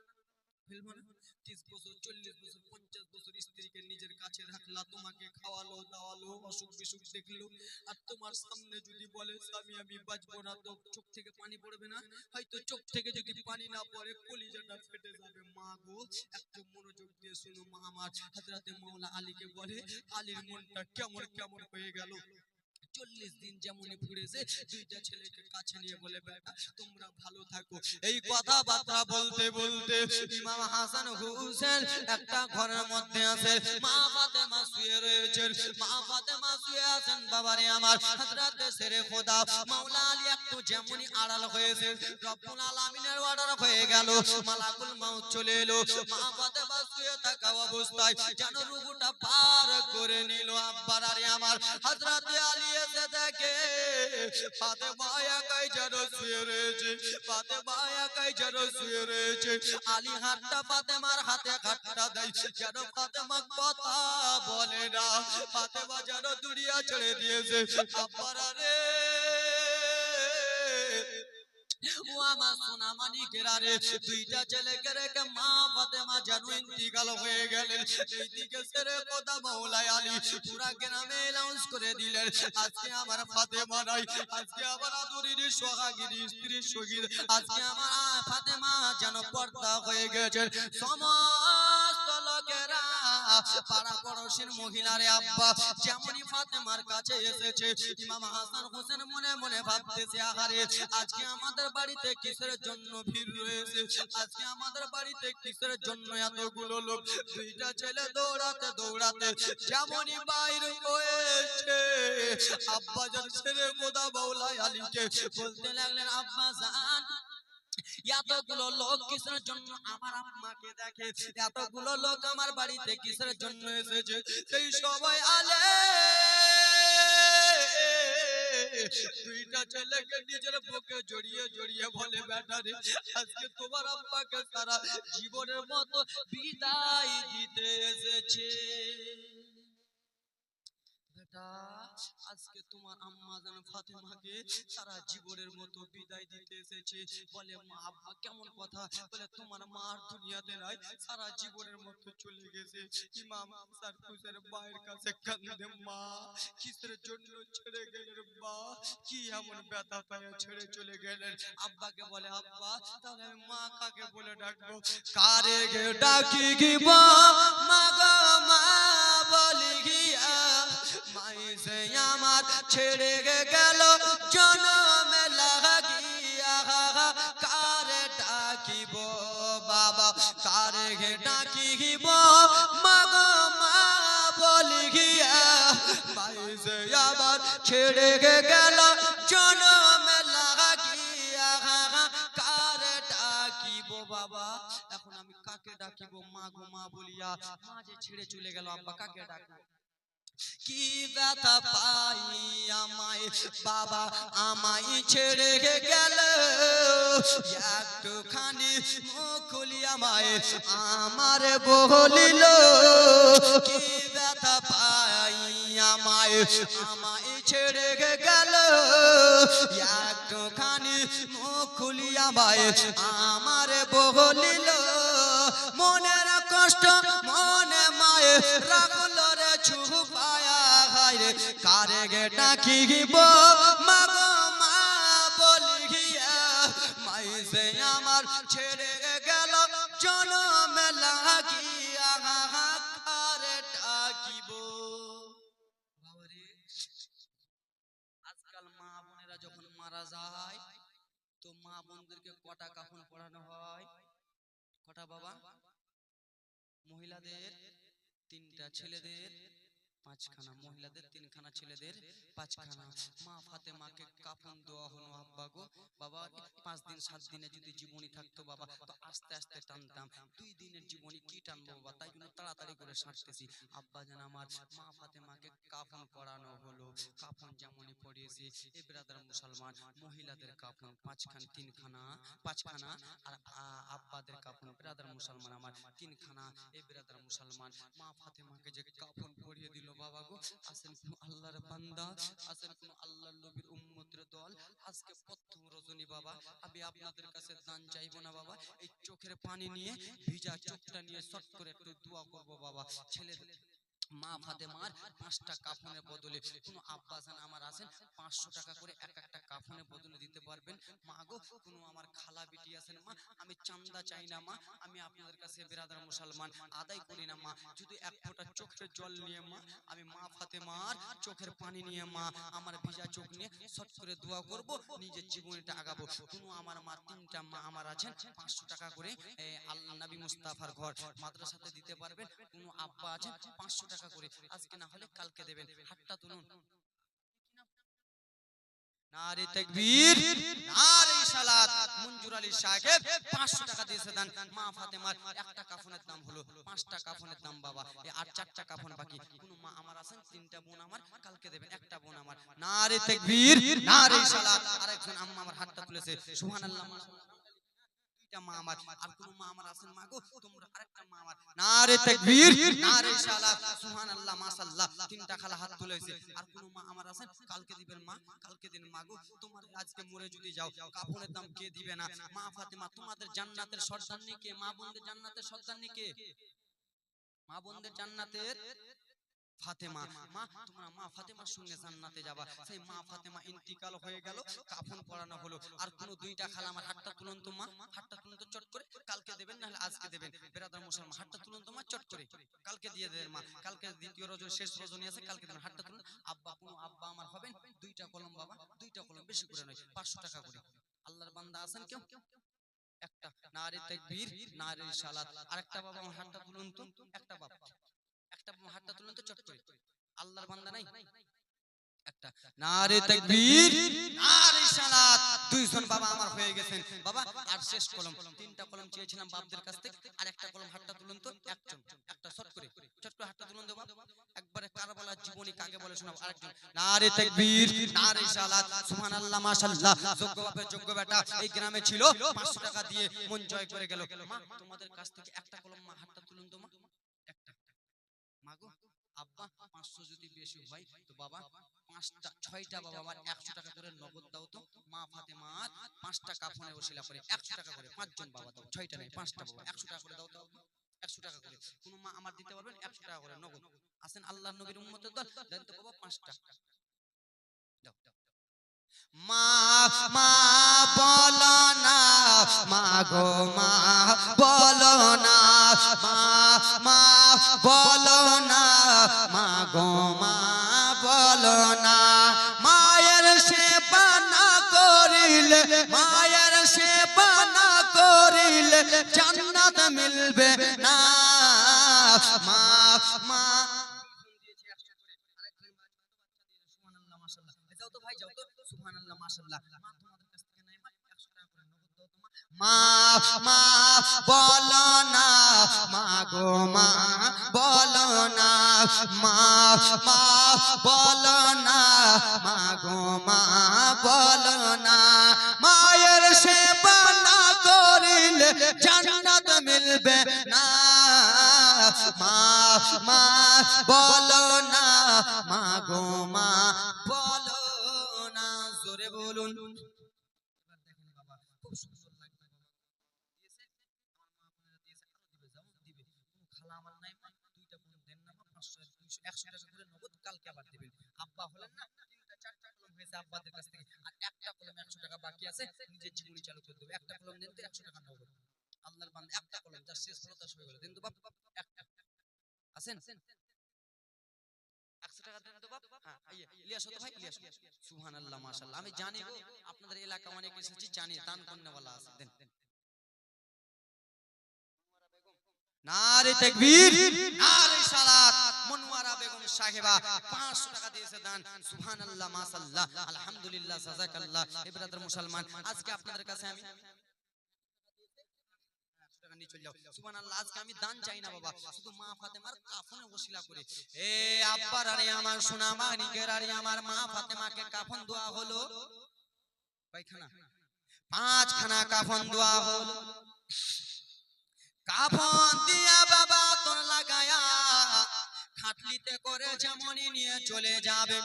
ফেলবো না? 30 বছর 40 বছর 50 বছর স্ত্রীকে নিজের কাছে রাখলা, তোমাকে খাওয়ালো দাওয়ালো, অসুখ বিসুখ দেখলো, আর তোমার সামনে যদি বলে স্বামী আমি বাঁচবো না, তো চোখ থেকে পানি পড়বে না? হয়তো চোখ থেকে যদি পানি না পড়ে কলিজাটা ফেটে যাবে। মা গো একটু মনোযোগ দিয়ে শুনো। মা আমার হযরতে মাওলা আলীকে বলে, আলীর মনটা কেমন কেমন হয়ে গেল। 40 দিন যেমনই ঘুরেছে দুইটা ছেলেকে কাছে নিয়ে বলে, বেটা তোমরা ভালো থাকো। এই কথাবার্তা বলতে বলতে ইমাম হাসান হোসেন একটা ঘরের মধ্যে আছে। মা ফাতেমা শুয়ে রয়েছেন। মা ফাতেমা শুয়ে আছেন। বাবারে আমার হযরতে শেরে খোদা মাওলা আলী একটু যেমনই আড়াল হয়েছে, রব্বুল আলামিনের অর্ডার হয়ে গেল, মালাকুল মাউত চলে এলো। মা ফাতেমা শুয়ে থাকা অবস্থায় যেন রূহটা পার করে নিল। আব্বার আরে আমার হযরতে আলী এসে দেখে ফাতেমা একাই যেন শুয়ে রয়েছে, ফাতেমা একাই যেন শুয়ে রয়েছে। আলী হাতটা ফাতেমার হাতে হাতটা দেয়, যেন ফাতেমা কথা বলে না, ফাতেমা যেন দুনিয়া ছেড়ে দিয়েছে। আব্বার আরে ও আমার সোনা মানিকেরা রে, দুইটা ছেলেকে রেখে মা ফাতেমা যেন ইন্তিকাল হয়ে গেলেন। এইদিকে শেরে খোদা মাওলা আলী পুরা গ্রামে অ্যানাউন্স করে দিলেন, আজকে আমার ফাতেমা নাই, আজকে আমার আদরের সোহাগিনী স্ত্রী শহীদ, আজকে আমার ফাতেমা যেন পর্দা হয়ে গেছেন। সমস্ত লোকেরা পাড়া পড়োশির মহিলারে আব্বা যেমনই ফাতেমার কাছে এসেছে ইমাম হাসান হোসেন মনে মনে ভাবতেছে আহারে আজকে আমাদের বাড়িতে কিসের জন্য ভিড় রয়েছে, আজকে আমাদের বাড়িতে কিসের জন্য এতগুলো লোক। দুইটা ছেলে দৌড়াতে দৌড়াতে যেমনই বাইর হয়েছে আব্বা জান ছেড়ে গোদা বাউলাই আলীকে বলতে লাগলেন আব্বা জান এতগুলো লোক কিসের জন্য আমার আম্মাকে দেখে, এতগুলো লোক আমার বাড়িতে কিসের জন্য এসেছে। সেই সবাই আলে দুইটা ছেলেকে নিজের বুকে জড়িয়ে জড়িয়ে বলে বেটারে আজকে তোমার আব্বাকে সারা জীবনের মতো বিদায় দিতে এসেছে। আজকে তোমার আম্মা জান ফাতেমাকে সারা জীবনের মতো বিদায় দিতে এসেছে। বলে মা আব্বা কেমন কথা, বলে তোমার মা আর দুনিয়াতে নাই, সারা জীবনের মতো চলে গেছে। ইমাম হাসান হোসেন মায়ের কাছে কাঁদে মা কিসের জন্য ছেড়ে গেলেন, মা কি এমন ব্যথা পায় ছেড়ে চলে গেলেন। আব্বাকে বলে আব্বা তাহলে আমি মা কাকে বলে ডাকবো, কারে গে ডাকি গিবা মা গো মা বলি গিয়া মাইসে আমার ছেড়ে গেল জনমে লাগিয়া কারে ডাকিব বাবা কারে ডাকিব মা গো মা বলি গিয়া মাইসে আমার ছেড়ে গেল জনমে লাগিয়া কারে ডাকিব বাবা। এখন আমি কাকে ডাকিব মা গো মা বলিয়া, মা যে ছেড়ে চলে গেল আব্বা কাকে ডাকবো, কি ব্যথা পাই আমায় বাবা আমায় ছেড়ে গেল, একটুখানি মুখ খুলি আমায় আমার বলিল, কি ব্যথা পাই আমায় আমায় ছেড়ে গেল, একটুখানি মুখ খুলি আমায় আমার বলিল, মনের কষ্ট মনে মায়ে রাখলো রে ছুপায়া হায় কারে গে ডাকিব মা গো মা বলি গিয়া মাইসে আমার ছেড়ে গেল জনমে লাগিয়া কারে ডাকিব। বাবারে আজকাল মা বোনেরা যখন মারা যায় তো মা বোনদেরকে কটা কাফন পড়ানো হয়, কটা বাবা, মহিলাদের তিনটা, ছেলেদের পাঁচখানা, মহিলাদের তিনখানা, ছেলেদের পাঁচখানা। মা ফাতেমাকে কাফন দেওয়া হলো আব্বা গো বাবা 5 দিন 7 দিনে যদি জীবনী থাকতো বাবা তো আস্তে আস্তে টানতাম, 2 দিনের জীবনী কি টানবো বাবা, তাই জন্য তাড়াতাড়ি করে সারতেছি। আব্বা জান আমার মা ফাতেমাকে কাফন পরানো হলো, কাফন যেমনই পরিয়েছে এ ব্রাদার মুসলমান মহিলাদের কাফন পাঁচখানা আর আব্বাদের কাফন ব্রাদার মুসলমান আমার 3খানা। এ ব্রাদার মুসলমান মা ফাতেমাকে যে কাফন পরিয়ে দিল বাবা গো, আসেন কোন আল্লাহর বান্দা, আসেন কোন আল্লাহর নবীর উম্মতের দল। আজকে প্রথম রজনী বাবা আমি আপনাদের কাছে দান চাইবো না বাবা, এই চোখের পানি নিয়ে ভিজা চোখটা নিয়ে শর্ট করে একটু দোয়া করবো বাবা। ছেলেদের মা ফাতেমার 5টা কাফনের বদলে কোন আব্বাজান আমার আছেন 500 টাকা করে এক একটা কাফনের বদলে দিতে পারবেন। মা গো কোন আমার খালা বেটি আছেন মা, আমি চান্দা চাই না মা, আমি আপনাদের কাছে বিরাদার মুসলমান আদায় করি না মা, যদি এক ফোঁটা চোখের জল নিয়ে মা আমি মা ফাতেমার চোখের পানি নিয়ে মা আমার ভিজা চোখ নিয়ে শর্ট করে দোয়া করব, নিজের জীবনটা আগাবো। কোন আমার মা 3টা মা আমার আছেন 500 টাকা করে আল্লাহ নবী মুস্তাফার ঘর মাদ্রাসাতে দিতে পারবেন। কোন আব্বা আছেন 500 টাকা করে, আজকে না হলে কালকে দেবেন, হাতটা তুলুন। নারে তাকবীর নারে সালাত। মঞ্জুর আলী সাহেব 500 টাকা দিয়েছে দেন। মা ফাতেমার একটা কাফনের দাম হলো 5টা কাফনের দাম বাবা, আর 4টা কাফন বাকি। কোন মা আমার আছেন 3টা বোন আমার কালকে দেবেন, একটা বোন আমার। নারে তাকবীর নারে সালাত। আরেকজন আম্মা আমার হাতটা তুলেছে সুবহানাল্লাহ। মা আমার আর কোন মা আমার আছেন মা গো তোমরা আরেকটা মা আমার, নারে তাকবীর নারে সালাত সুবহানাল্লাহ মাশাআল্লাহ। 3টা খালা হাত তুলেছে। আর কোন মা আমার আছেন কালকে দিবেন মা, কালকে দিন মা গো তোমার আজকে মরে যদি যাও কাফনের দাম কে দিবে না? মা ফাতেমা তোমাদের জান্নাতের সর্দারনি কে? মা বোনদের জান্নাতের সর্দারনি কে? মা বোনদের জান্নাতের ফাতেমা, মা তোমরা মা ফাতেমার সঙ্গে জান্নাতে যাবা। সেই মা ফাতেমা ইন্তিকাল হয়ে গেল, কাফন পরানো হলো। আর কোন দুইটা খালা আমার হাতটা তুলুন তো মা, হাতটা তুলুন তো চট করে, কালকে দেবেন নাহলে আজকে দেবেন। বেরাদার মুসলমান, হাতটা তুলুন তো মা চট করে, কালকে দিয়ে দেবেন মা, কালকে দ্বিতীয় রজনী শেষ রজনী আছে, কালকে দেবেন, হাতটা তুলুন। আব্বা, কোনো আব্বা আমার হবেন, দুইটা কলম বাবা, দুইটা কলম, বেশি করে নয়, 500 টাকা করে। আল্লাহর বান্দা আছেন কেউ? একটা নারে তাকবীর, নারে সালাত। আরেকটা বাবা আমার হাতটা তুলুন তো, একটা বাবা, একটা হাতটা তুলুন তো চট করে। আল্লাহর বান্দা নাই? একটা নারে তাকবীর, নারে সালাত। দুইজন বাবা আমার হয়ে গেছেন বাবা। আর শেষ কলম, তিনটা কলম চেয়েছিলাম বাপদের কাছ থেকে, আর একটা কলম, হাতটা তুলুন তো একজন, একটা চট করে, চট করে হাতটা তুলুন তো বাবা। একবারে কারবালার জীবনী কাকে বলে শোনাবো। আরেকজন নারে তাকবীর, নারে সালাত, সুবহানাল্লাহ, মাশাআল্লাহ। যোগ্য বাপের যোগ্য বেটা এই গ্রামে ছিল, 500 টাকা দিয়ে মন জয় করে গেল। মা তোমাদের কাছ থেকে একটা কলম, মা হাতটা তুলুন তো মা, একটা। মা গো, আব্বা 500 যদি বেশি হয় তো বাবা 5টা 6টা বাবা আমার 100 টাকা করে নগদ দাও তো। মা ফাতেমার 5টা কাফনের ওসিলা করে 100 টাকা করে, 5 জন বাবা দাও, 6টা নাই 5টা বাবা 100 টাকা করে দাও তো। 100 টাকা করে কোন মা আমার দিতে পারবেন? 100 টাকা করে নগদ। আছেন আল্লাহর নবীর উম্মতের দল, দেন তো বাবা 5টা দাও। মা মা বলো না, মা গো মা বলো না, মা মা বলো না, মা গো মা বলো না। মায়ের সেবা না করিলে, মায়ের সেবা না করিলে জান্নাত মিলবে না। মা মা যাও তো ভাই, যাও তো, সুবহানাল্লাহ, মাশাআল্লাহ। মা তোমাদের কাছ থেকে নাই মা 100 টাকা করে নগদ দাও তো মা। মা বলো না, মা গো মা বলো না, মা মা বলো না, মা গো মা বলো না। মায়ের সেবা না করিলে জান্নাত মিলবে না। মা মা বলো না, মা গো মা বলো না। জোরে বলুন। এবার দেখেন বাবা, খুব সুন্দর লাগবে বাবা, দিয়েছে আমার মা বোনেরা, দিয়েছে আরো দিবে, যেমন দিবে। কোনো খালা আমার নাই মা, দুইটা বোন দেন না মা, 500 200 100 টাকা করে নগদ, কালকে আবার দিবেন। আব্বা হলেন না, 3টা 4টা কলম হয়েছে আব্বাদের কাছ থেকে, আর একটা কলম 100 টাকা বাকি আছে, নিজের জীবনী চালু করে দেবে। একটা কলম দেন তো 100 টাকা নগদ। আল্লাহর বান্দা, একটা কলম, যার শেষ হলো তার হয়ে গেল, দেন তো বাপ, একটা আছেন 100 টাকা দেন তো বাপ। হ্যাঁ, ইলিয়াস হতো ভাই, ইলিয়াস। সুবহানাল্লাহ, মাশাআল্লাহ। আমি জানি গো আপনাদের এলাকা অনেক এসেছি, জানি দান কন্যাওয়ালা আছে, দেন। নারে তাকবীর, নারে সালাত। মনোয়ারা বেগম সাহেবা 500 টাকা দিয়েছে দান। সুবহানাল্লাহ, মাশাআল্লাহ, আলহামদুলিল্লাহ, জাযাকাল্লাহ। ইব্রাদার মুসলমান, আজকে আপনাদের কাছে আমি সুবহানাল্লাহ, আজকে আমি দান চাই না বাবা, শুধু মা ফাতেমার কাফনে ওসিলা করে। এ আব্বার আরে আমার সোনা মানিকের আরে আমার মা ফাতেমাকে কাফন দেওয়া হলো কয়খানা? 5খানা কাফন দেওয়া হলো। কাফন দিয়া বাবা তোর লাগায়া খাটলিতে করে যেমনই নিয়ে চলে যাবে,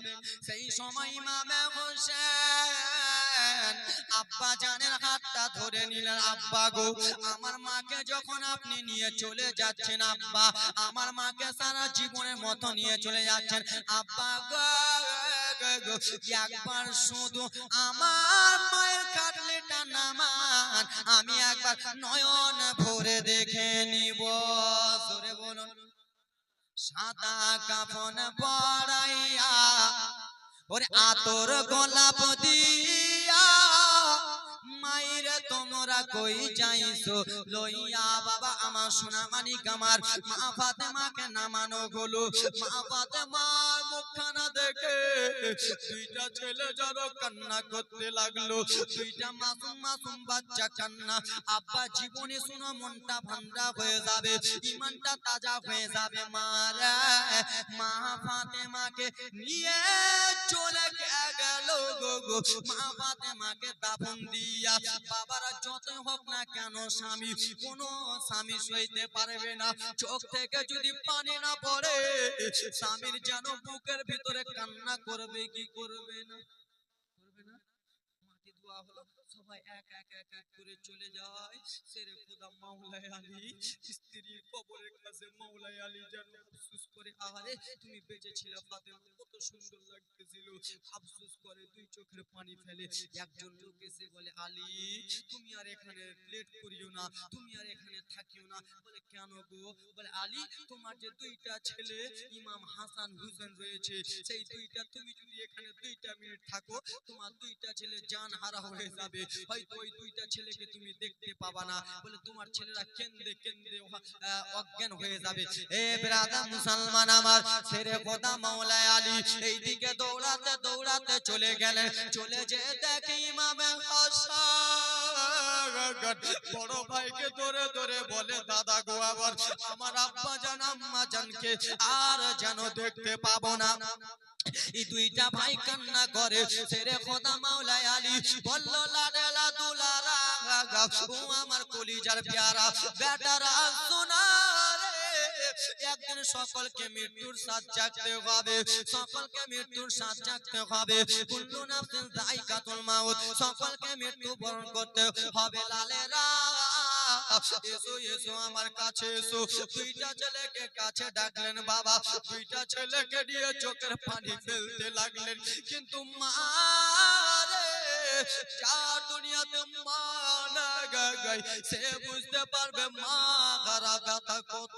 সেই সময় ইমামে হোসেন আব্বা জানের হাতটা ধরে নিলেন। আব্বা গো, আমার মাকে যখন আপনি নিয়ে চলে যাচ্ছেন, আব্বা আমার মাকে সারা জীবনের মতো নিয়ে চলে যাচ্ছেন, আব্বা গো একবার শুধু আমার মায়ের খাটলিটা নামান, আমি একবার নয়ন ভরে দেখে নিব। জোরে বলুন। সাদা কাফন পরাইয়া ওরে আতর গোলাপ দিয়া, মাইরে তোমরা কই যাইছো লইয়া বাবা আমার সোনা মানিক আমার মা ফাতেমাকে নামানো হলো। মা ফাতেমার মুখখানা দেখে দুইটা ছেলে যেন কান্না করতে লাগলো, দুইটা মাসুম মাসুম বাচ্চা কান্না। আব্বা জীবনে শুনো মনটা ঠান্ডা হয়ে যাবে, ইমানটা তাজা হয়ে যাবে। মারা মা ফাতেমাকে নিয়ে চলে গেল গো গো। মা ফাতেমাকে দাফন দিয়া বাবারা যত হোক না কেন স্বামী, কোন স্বামী সইতে পারবে না, চোখ থেকে যদি পানি না পড়ে স্বামীর যেন বুকের ভিতরে কান্না করবে কি করবে না? করবে না? মাটি ধোয়া হলো, সব সবাই এক এক এক এক করে চলে যায়। শেরে খোদা মাওলায় আলী স্ত্রীর কবরের কাছে মাওলায় আলী যেন আফসোস করে, আহারে তুমি বেঁচে ছিলে ফাতেমা, কত সুন্দর লাগতেছিল। আফসোস করে দুই চোখের পানি ফেলে। একজন লোক এসে বলে, আলী তুমি আর এখানে লেট করিও না, তুমি আর এখানে থাকিও না। বলে কেন গো? বলে আলী তোমার যে দুইটা ছেলে ইমাম হাসান হুসেন রয়েছে, সেই দুইটা তুমি যদি এখানে 2টা মিনিট থাকো, তোমার দুইটা ছেলে জান হারা হয়ে যাবে, হয়তো ওই দুইটা ছেলেকে তুমি দেখতে পাবা না। বলে তোমার ছেলেরা কেন্দে কেন্দে অজ্ঞান হয়ে যাবে। এ ব্রাদার মুসলমান আমার, শেরে খোদা মাওলায় আলী এইদিকে দৌড়াতে দৌড়াতে চলে গেলেন। চলে যে দেখে ইমামে হাসান বড় ভাইকে ধরে ধরে বলে, দাদা গো আবার আমার আব্বা জান আম্মা জানকে আর যেন দেখতে পাবো না। এই দুইটা ভাই কান্না করে। শেরে খোদা মাওলায় আলী বলল, লাডেলা দুলারা ও আমার কলিজার প্যারা বেটারা শোনা রে, একদিন সকলকে মৃত্যুর স্বাদ চাখতে হবে, সকলকে মৃত্যুর স্বাদ চাখতে হবে। কুল্লু নাফসিন যায়কাতুল মাউত, সকলকে মৃত্যু বরণ করতে হবে। লালেরা এসো এসো আমার কাছে এসো। দুইটা ছেলেকে কাছে ডাকলেন বাবা, দুইটা ছেলেকে নিয়ে চোখের পানি ফেলতে লাগলেন। কিন্তু মা রে, যার দুনিয়াতে মা না গায় সে বুঝতে পারবে মা হারা ব্যথা কত।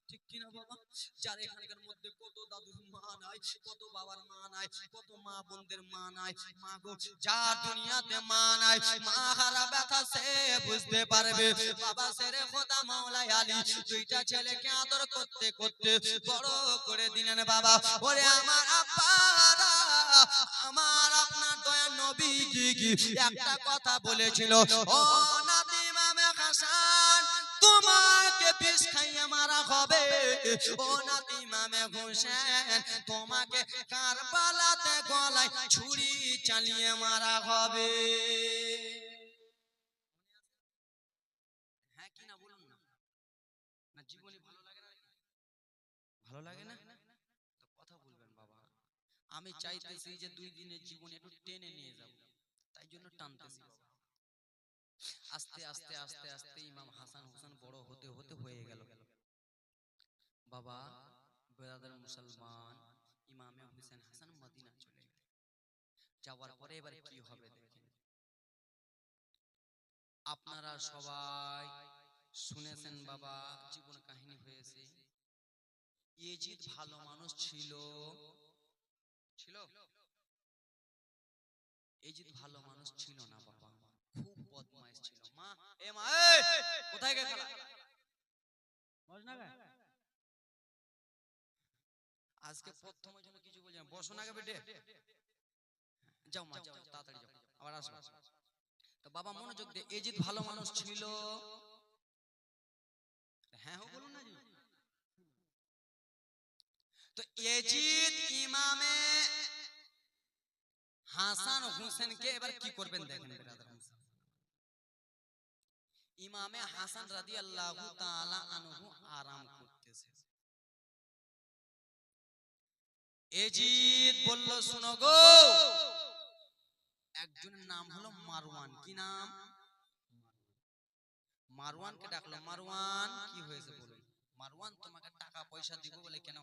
ঠিক কিনা বাবা? যার এখানকার মধ্যে কত দাদুর মা নাই, কত বাবার মা নাই, কত মা বোনদের মা নাই, মা গো যার দুনিয়াতে মা নাই, মা হারা ব্যথা সে বুঝতে পারবে। বাবা শেরে খোদা মাওলায় আলী দুইটা ছেলেকে আদর করতে করতে বড় করে দিলেন বাবা। ওরে আমার আব্বারা, আমার আপনার দয়ার নবী কি একটা কথা বলেছিল, ও নাতি ইমামে হাসান তোমাকে বিষ খাইয়ে মারা হবে, ও নাতি ইমামে হোসেন তোমাকে কারবালাতে গলায় ছুরি চালিয়ে মারা হবে। হ্যাঁ কি না বলুন না? না জীবনে ভালো লাগে না? ভালো লাগে না তো কথা বলবেন বাবা। আমি চাইতেছি যে 2 দিনের জীবন একটু টেনে নিয়ে যাব, তাই জন্য টানতেছি বাবা। আস্তে আস্তে আস্তে আস্তে ইমাম হাসান হোসেন বড় হতে হতে হয়ে গেল বাবা। ব্রাদার মুসলমান, ইমামে হোসেন হাসান মদিনা চলে গেল। যাওয়ার পরে এবার কি হবে দেখেন। আপনারা সবাই শুনেছেন বাবা, জীবন কাহিনী হয়েছে। ইয়েজিদ ভালো মানুষ ছিল, ছিল? ইয়েজিদ ভালো মানুষ ছিল না বাবা, খুব বদমাইশ ছিল। মা এ মা এই কোথায় গেল? আজকে প্রথমের জন্য কিছু বলছি না, বসো না বেটে, যাও মা যাও, তাড়াতাড়ি যাও, আবার আসো। তো বাবা মনোযোগ দিয়ে, ইয়েজিদ ভালো মানুষ ছিল। হ্যাঁ বলুন না জি। তো ইয়েজিদ ইমামে হাসান হোসেনকে এবার কি করবেন দেখেন ব্রাদার। ইমামে হাসান রাদিয়াল্লাহু তাআলা আনহু আরাম করতেছে। ইয়েজিদ বলল, শুনো গো, একজনের নাম হলো মারওয়ান। কি নাম? মারওয়ানকে ডাকলো। মারওয়ান কি হয়েছে বলুন? মারওয়ান তোমাকে টাকা পয়সা দিব। বলে কেন?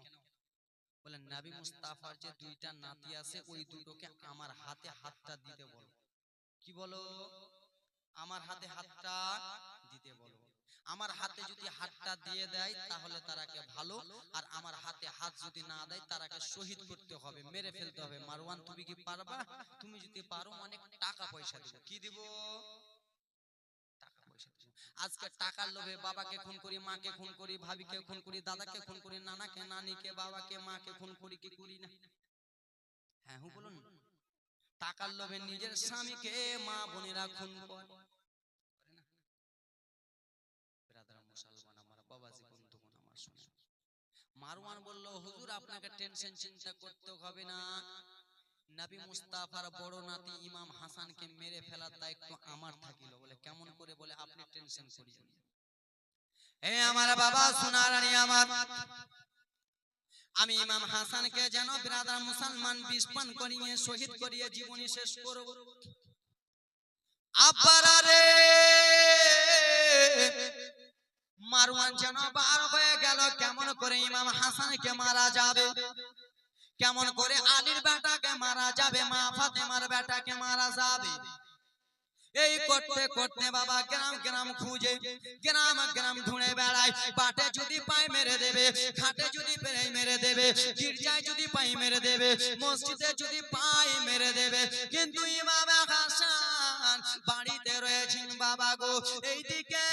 বলে নবী মুস্তাফার যে 2টা নাতি আছে ওই দুটোকে আমার হাতে হাতটা দিতে বলো। কি বলো? আমার হাতে হাতটা দিতে বলো। আমার হাতে যদি হাতটা দিয়ে দেয় তাহলে তারাকে ভালো, আর আমার হাতে হাত যদি না দেয় তারাকে শহীদ করতে হবে, মেরে ফেলতে হবে। মারওয়ান তুমি কি পারবা? তুমি যদি পারো অনেক টাকা পয়সা দেব। কি দিব? টাকা পয়সা দেব। আজকে টাকার লোভে বাবাকে খুন করি, মাকে খুন করি, ভাবিকে খুন করি, দাদাকে খুন করি, নানাকে নানিকে বাবাকে মাকে খুন করি, কি করি না? হ্যাঁ বলুন। টাকার লোভে নিজের স্বামীকে মা বোনেরা খুন করে। ব্রাদার মুসলমান আমার, বাবাজি বন্ধুগণ আমার শুনে। মারওয়ান বলল, হুজুর আপনাকে টেনশন চিন্তা করতে হবে না, নবী মুস্তাফার বড় নাতি ইমাম হাসানকে মেরে ফেলার দায়িত্ব আমার থাকিল। বলে কেমন করে? বলে আপনি টেনশন করিয়েন না। হে আমার বাবা সোনারানি আমার, আমি ইমাম হাসানকে যেন ব্রাদার মুসলমান বিষ পান করিয়ে শহীদ করিয়ে জীবনী শেষ করব। আব্বারা রে মারওয়ান যেন বার হয়ে গেল কেমন করে ইমাম হাসানকে মারা যাবে, কেমন করে আলীর বেটাকে মারা যাবে, মা ফাতেমার বেটাকে মারা যাবে। এই করতে করতে বাবা গ্রাম গ্রাম খুঁজে গ্রাম গ্রাম ঘুরে বেড়ায়, বাটে যদি পায় মেরে দেবে, ঘাটে যদি পেয়ে মেরে দেবে, গির্জায় যদি পাই মেরে দেবে, মসজিদে যদি পাই মেরে দেবে। কিন্তু ইমাম হাসান বাড়িতে রয়েছেন বাবা গো। এইদিকে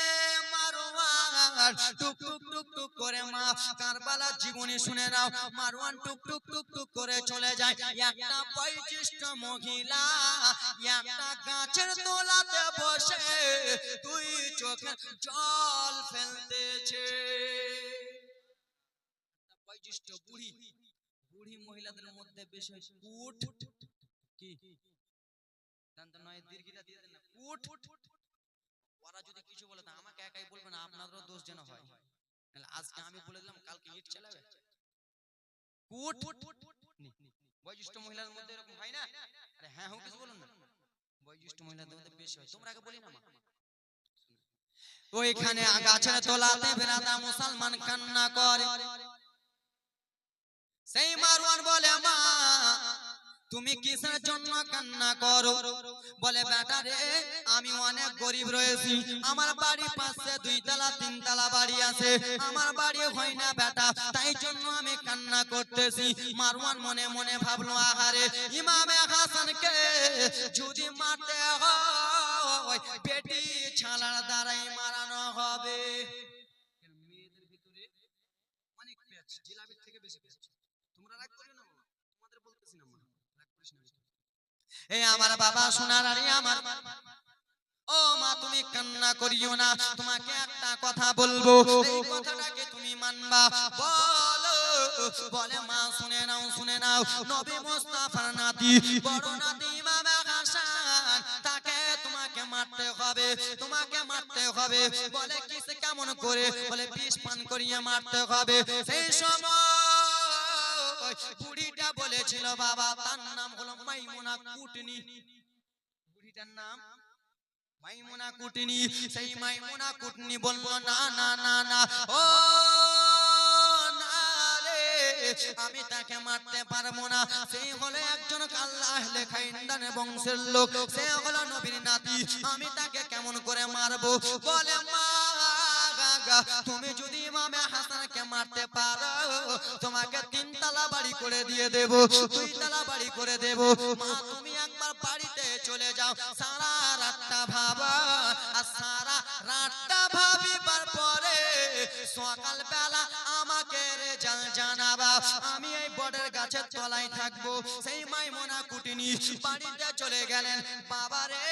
মারওয়ান টুক টুক টুক টুক করে মা কারবালার জীবনী শুনে নাও। মারওয়ান টুক টুক টুক টুক করে চলে যায়। একটা বয়োজ্যেষ্ঠ মহিলা একটা গাছের তলাতে বসে তুই চোখের জল ফেলতেছে। বয়োজ্যেষ্ঠ বুড়ি বুড়ি মহিলাদের মধ্যে বেশি উঠ কি জানতে নয়, দীর্ঘিতা দিয়ে দেন না, উঠ। ওরা যদি কিছু বলে তা আমাকে একাই বলবে না, আপনাদেরও দোষ যেন হয়। আজকে আমি বলে দিলাম, কালকে ইট চালাবে। উঠ। বয়োজ্যেষ্ঠ মহিলার মধ্যে এরকম হয় না? আরে হ্যাঁ হোক কিছু বলুন না, বয়োজ্যেষ্ঠ মহিলাদের মধ্যে বেশি হয়। তোমরা আগে বলি না মা। ওইখানে গাছের তলাতে বেরাদা মুসলমান কান্না করে। সেই মারওয়ান বলে মা তুমি কিসের জন্য কান্না করো? বলে বেটা রে আমি অনেক গরিব রয়েছি, আমার বাড়ি পাশে 2 তলা 3 তলা বাড়ি আছে, আমার বাড়ি হয় না বেটা, তাই জন্য আমি কান্না করতেছি। মারওয়ান মনে মনে ভাবলো আহারে ইমামে হাসানকে যদি মারতে হয় পেটি ছালার দ্বারাই মারানো হবে। মেয়েদের ভিতরে অনেক পেঁচ, জিলাপির থেকে বেশি পেঁচ। তোমরা রাগ করো না, তোমাদের বলতেছি না মা, রাগ করিস না। এই আমার বাবা সোনার আরে আমার ও মা তুমি কান্না করিও না, তোমাকে একটা কথা বলবো, এই কথাটাকে তুমি মানবা। বলো। বলে মা শুনে নাও শুনে নাও, নবী মুস্তাফার নাতি বড় নাতি ইমাম হাসান, তাকে তোমাকে মারতে হবে, তোমাকে মারতে হবে। বলে কিস কেমন করে? বলে বিষ পান করিয়ে মারতে হবে। সেই সময় বুড়িটা বলেছিল বাবা, তার নাম হলো মাইমুনা কুটনি। বুড়িটার নাম মাইমুনা কুটনি। সেই মাইমুনা কুটনি বলল না না না না, ও না রে আমি তাকে মারতে পারবো না। সেই হলো একজন আল্লাহ লেখা ইন্দানের বংশের লোক, সে হলো নবীর নাতি, আমি তাকে কেমন করে মারবো? বলে মা তুমি যদি ইমামে হাসানকে মারতে পারো তোমাকে 3 তলা বাড়ি করে দিয়ে দেব, 2 তলা বাড়ি করে দেব। মা তুমি একবার বাড়িতে চলে যাও, সারা রাতটা ভাবা, আর সারা রাতটা ভাবিবার পরে সকাল বেলা আমাকে রেজাল্ট জানাবা, আমি এই বটের গাছের তলায় থাকবো। সেই মাইমুনা কুটনি বাড়িতে চলে গেলেন। বাবারে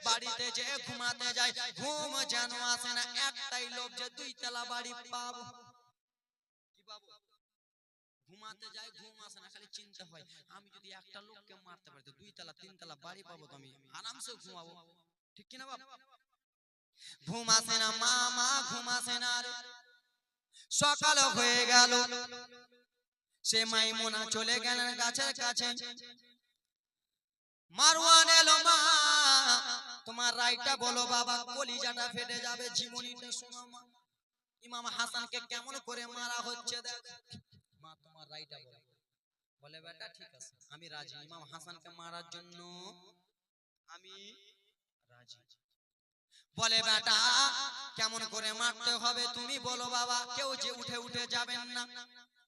বাড়িতে যে ঘুমাতে যায় ঘুম যেন আসে না, একটাই লোভ যে 2 তলা বাড়ি পাবো। কি পাবো? ঘুমাতে যায় ঘুম আসে না, খালি চিন্তা হয় আমি যদি একটা লোককে মারতে পারি তো 2 তলা 3 তলা বাড়ি পাবো, তো আমি আরামসে ঘুমাবো। ঠিক কিনা বাবা? ঘুম আসে না মা, মা ঘুম আসে না। সকাল হয়ে গেল, সে মাইমুনা চলে গেলেন গাছের কাছে। মারওয়ান এলো, মা তোমার রাইটা বলো বাবা, কলিজাটা ফেটে যাবে, জীবনীটা শোনো মা, ইমাম হাসানকে কেমন করে মারা হচ্ছে দেখ। মা তোমার রাইটা বলো। বলে বেটা ঠিক আছে আমি রাজি, ইমাম হাসানকে মারার জন্য আমি রাজি। বলে বেটা কেমন করে মারতে হবে তুমি বলো বাবা, কেউ যে উঠে উঠে যাবেন না,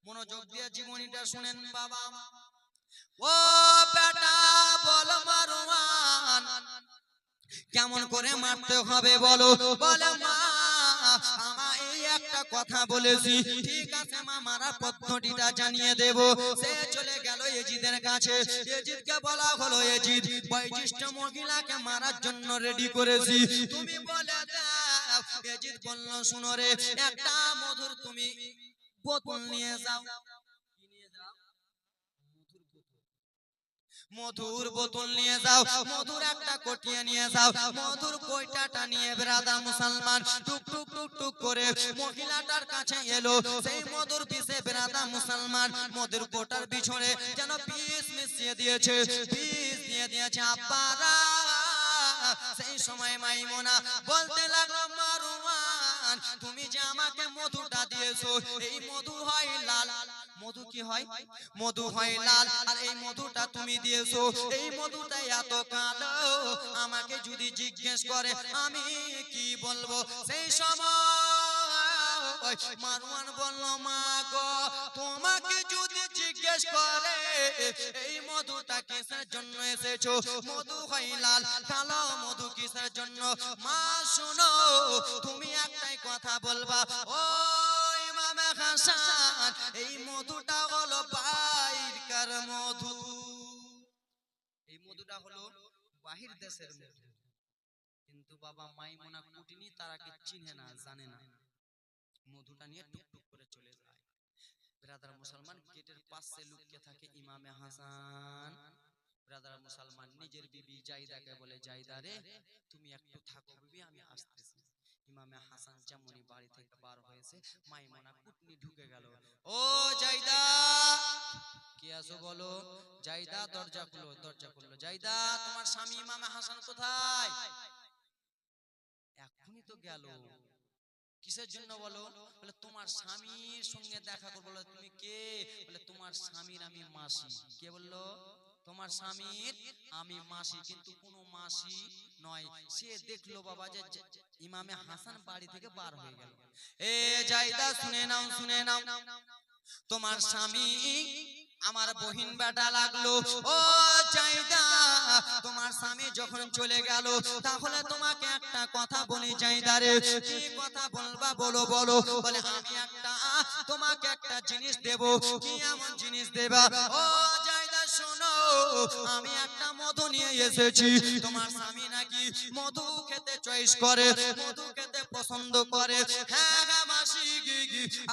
মনোযোগ দিয়ে জীবনীটা শুনেন বাবা। ও বেটা বল মারওয়ান কেমন করে মারতে হবে বলো। বলে মা আমা এই একটা কথা বলেছি, ঠিক আছে মা মারা পদ্ধতিটা জানিয়ে দেব। সে চলে গেল এজিদের কাছে, এজিদকে বলা হলো এজিদ বয়োজ্যেষ্ঠ মহিলাকে মারার জন্য রেডি করেছি, তুমি বলে দাও। এজিদ বলল শুনো রে, একটা মধুর তুমি বোতল নিয়ে যাও। মধুর বোতল নিয়ে যাও, মধুর একটা কটিয়া নিয়ে যাও। মধুর কইটাটা নিয়ে ব্রাদার মুসলমান টুক টুক টুক টুক করে মহিলাটার কাছে এলো। সেই মধুর পিছে ব্রাদার মুসলমান মধুর কোটার পিছনে যেন বিষ মিশিয়ে দিয়েছে, বিষ দিয়ে দিয়েছে। আব্বারা সেই সময় মাইমুনা বলতে লাগলো মারওয়ান তুমি যে আমাকে মধুটা দিয়েছো এই মধু হয় লাল মধু কি হয় মধু হয় লাল আর এই মধুটা তুমি দিয়েছো এই মধুটা এত কালো আমাকে যদি জিজ্ঞেস করে আমি কি বলবো সেই সময় মারওয়ান বলল মা গো তোমাকে যদি জিজ্ঞেস করে এই মধুটা কিসের জন্য এসেছো মধু হয় লাল কালো মধু কিসের জন্য মা শুনো তুমি একটাই কথা বলবা ও ইমামে হাসান এই মধুটা হলো বাইরকার মধু এই মধুটা হলো বাহির দেশের মধু কিন্তু বাবা মাইমুনা কুটিনি তারা কি চিনে না জানে না মধুটা নিয়ে টুকটুক করে চলে যায় ব্রাদার মুসলমান গেটের পাশে লুকিয়ে থাকে ইমামে হাসান ব্রাদার মুসলমান নিজের বিবি জাইদাকে বলে জাইদা রে তুমি একটু থাকো বিবি আমি আসতেছি ইমামে হাসান যেমনই বাড়ি থেকে বার হয়েছে মাইমুনা কুটনি ঢুকে গেল ও জাইদা কে আছো বলো জাইদা দরজা খুললো জাইদা তোমার স্বামী ইমামে হাসান কোথায় এখনই তো গেল কিসের জন্য বলো বলে তোমার স্বামীর সঙ্গে দেখা করবো তুমি কে বলে তোমার স্বামীর আমি মাসি কে বললো তোমার স্বামীর আমি মাসি কিন্তু কোনো মাসি নয় সে দেখলো বাবা যে ইমামে হাসান বাড়ি থেকে বার হয়ে গেল এ জাইদা শুনে নাও তোমার স্বামী আমার বহিন বেটা লাগলো ও জাইদা তোমার স্বামী যখন চলে গেল তাহলে তোমাকে একটা কথা বলি জাইদা রে কি কথা বলবা বলো বলে আমি একটা তোমাকে একটা জিনিস দেব কি এমন জিনিস দেবা ও জাইদা শোনো আমি একটা মধু নিয়ে এসেছি তোমার স্বামী নাকি মধু খেতে চয়েস করে মধু খেতে পছন্দ করে হ্যাঁ মাসি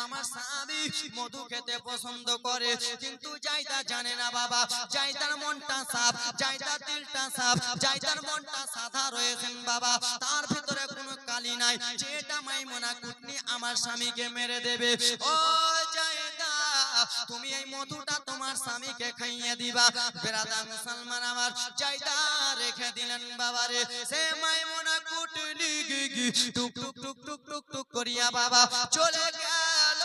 আমার স্বামী মধু খেতে পছন্দ করে কিন্তু জাইদা জানে না বাবা জাইদার মনটা সাফ জাইদার দিলটা সাফ জাইদার মনটা সাদা রয়েছেন বাবা তার ভিতরে কোনো কালি নাই যেটা মাইমুনা কুটনি আমার স্বামীকে মেরে দেবে ও জাইদা তুমি এই মধুটা তোমার স্বামীকে খাইয়ে দিবা বেরাদার মুসলমান আমার জাইদা রেখে দিলেন বাবারে সে মাইমুনা কুটনি টুক টুক টুক টুক টুক টুক করিয়া বাবা চলে গেল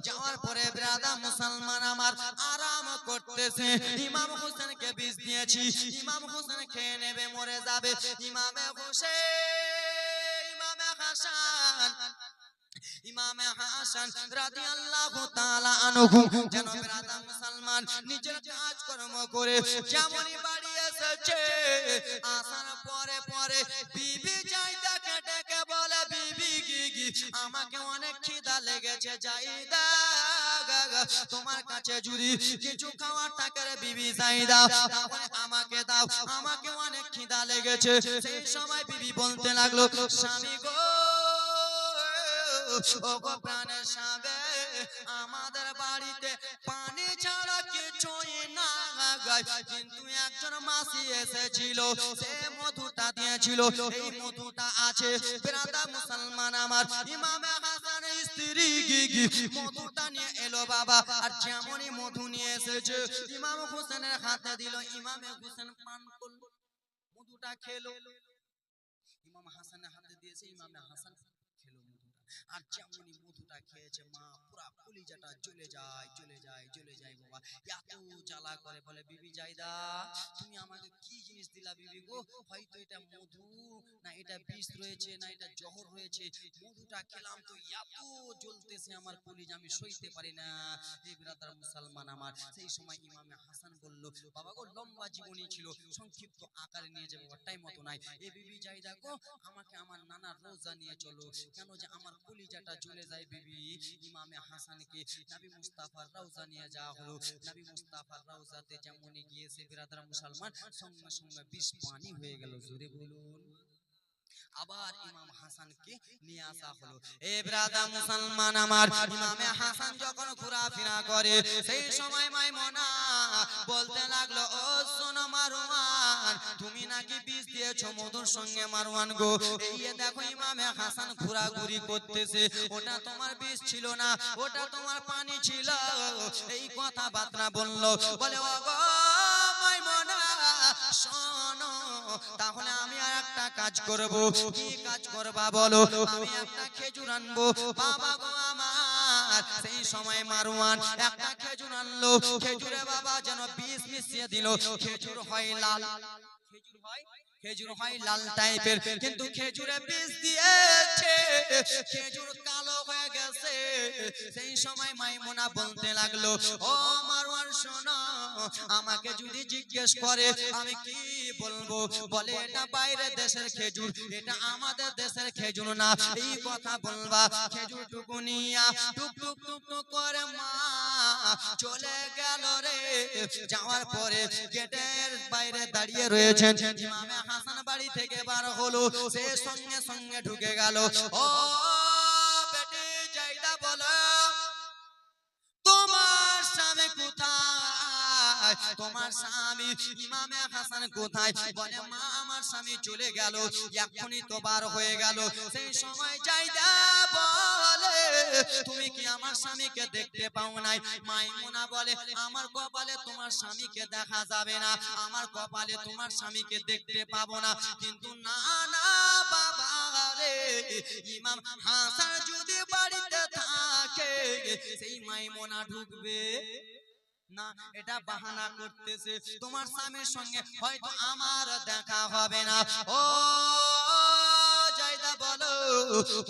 যাওয়ার পরে বেরাদার মুসলমান আমার আরাম করতেছে ইমাম হোসেনকে বিষ দিয়েছি ইমাম হোসেন খেয়ে নেবে মরে যাবে ইমামে হাসান ইমামে হাসান রাদিয়াল্লাহু তাআলা আনহু যেন ব্রাদার মুসলমান নিজের কাজ কর্ম করে যেমনই বাড়ি এসেছে আসার পরে বিবি জাইদাকে ডেকে বলে বিবি আমাকে অনেক খিদা লেগেছে জাইদা তোমার কাছে যদি কিছু খাওয়ার থাকে বিবি জাইদা তাহলে আমাকে দাও আমাকে অনেক খিদা লেগেছে সেই সময় বিবি বলতে লাগলো স্বামী গো ওগো প্রাণের স্বামী আমাদের বাড়িতে পানি ছাড়া কিছুই না কিন্তু একজন মাসি এসেছিল সে মধুটা দিয়েছিল এই মধুটা আছে ব্রাদার মুসলমান আমার ইমামে হাসানের স্ত্রী মধুটা নিয়ে এলো বাবা আর যেমনই মধু নিয়ে এসেছে ইমাম হোসেনের হাতে দিল ইমামে হোসেন পান করলো মধুটা খেলো ইমাম হাসানের হাতে দিয়েছে ইমামে হাসান খেলো মধুটা আর যেমনই মধুটা খেয়েছে মা পুরা কলিজাটা জ্বলে যায় বাবা এত জ্বালা করে বলে বিবি জাইদা তুমি আমাকে কি জিনিস দিলা বিবি গো হয়তো এটা মধু না এটা বিষ রয়েছে না এটা জহর রয়েছে মধুটা খেলাম তো এত জ্বলতেছে আমার কলিজা আমি সইতে পারি না এই ব্রাদার মুসলমান আমার সেই সময় ইমামে হাসান বলল বাবা গো লম্বা জীবনী ছিল সংক্ষিপ্ত আকারে নিয়ে যাবো টাইম মতো নাই এই বিবি জাইদা গো আমাকে আমার নানার রোজা নিয়ে চলো কেন যে আমার কলিজাটা জ্বলে যায় বিবি ইমামে হাসানকে নবী মুস্তাফার রওজা নিয়ে যাওয়া হলো নবী মুস্তাফার রওজাতে যেমনই গিয়েছে ব্রাদার মুসলমান সঙ্গে সঙ্গে বিষ পানি হয়ে গেল জোরে বলুন আবার ইমাম হাসানকে নিয়ে আসা হলো এ ব্রাদার মুসলমান আমার ইমামে হাসান যখন ঘোরাফেরা করে সেই সময় মাইমুনা বলতে লাগলো ও শোনো মারওয়ান তুমি নাকি বিষ দিয়েছো মধুর সঙ্গে মারওয়ান গো এই দেখো ইমামে হাসান ঘোরাঘুরি করতেছে ওটা তোমার বিষ ছিল না ওটা তোমার পানি ছিল এই কথাবার্তা বললো বলে ও গো মাইমুনা শোনো তাহলে আমি আর একটা কাজ করব। কি কাজ করবা বলো? আমি একটা খেজুর আনবো। বাবা গো আমার, সেই সময় মারওয়ান একটা খেজুর আনলো। খেজুরে বাবা যেন বিষ মিশিয়ে দিল। খেজুর হয় লাল, খেজুর হয় লাল টাইপের, কিন্তু খেজুরে বিষ দিয়েছে, খেজুর কালো হয়ে গেছে। সেই সময় মাইমুনা বলতে লাগলো, ও মারওয়ান শোনো, আমাকে যদি জিজ্ঞেস করে আমি কি বলবো? বলে এটা বাইরের দেশের খেজুর, এটা আমাদের দেশের খেজুর না। এই কথা বলবা। খেজুর টুকু নিয়া টুক টুক টুক টুক করে মা চলে গেল রে। যাওয়ার পরে গেটের বাইরে দাঁড়িয়ে রয়েছেন ইমামে হাসান, বাড়ি থেকে বার হলো, সে সঙ্গে সঙ্গে ঢুকে গেল। ও বেটি জাইদা বলো, তোমার স্বামী কোথায়? তোমার স্বামী ইমামে হাসান কোথায়? বলে মা আমার স্বামী চলে গেল, এখনই তো বার হয়ে গেল। সেই সময় জাইদা বলে, তুমি কি আমার স্বামীকে দেখতে পাও নাই? মাইমুনা বলে, আমার কপালে তোমার স্বামীকে দেখা যাবে না, আমার কপালে তোমার স্বামীকে দেখতে পাবো না। কিন্তু না না বাবা রে, ইমাম হাসান যদি বাড়িতে থাকে সেই মাইমুনা ঢুকবে না। এটা বাহানা করতেছে, তোমার স্বামীর সঙ্গে হয়তো আমার দেখা হবে না। ও জাইদা বলো,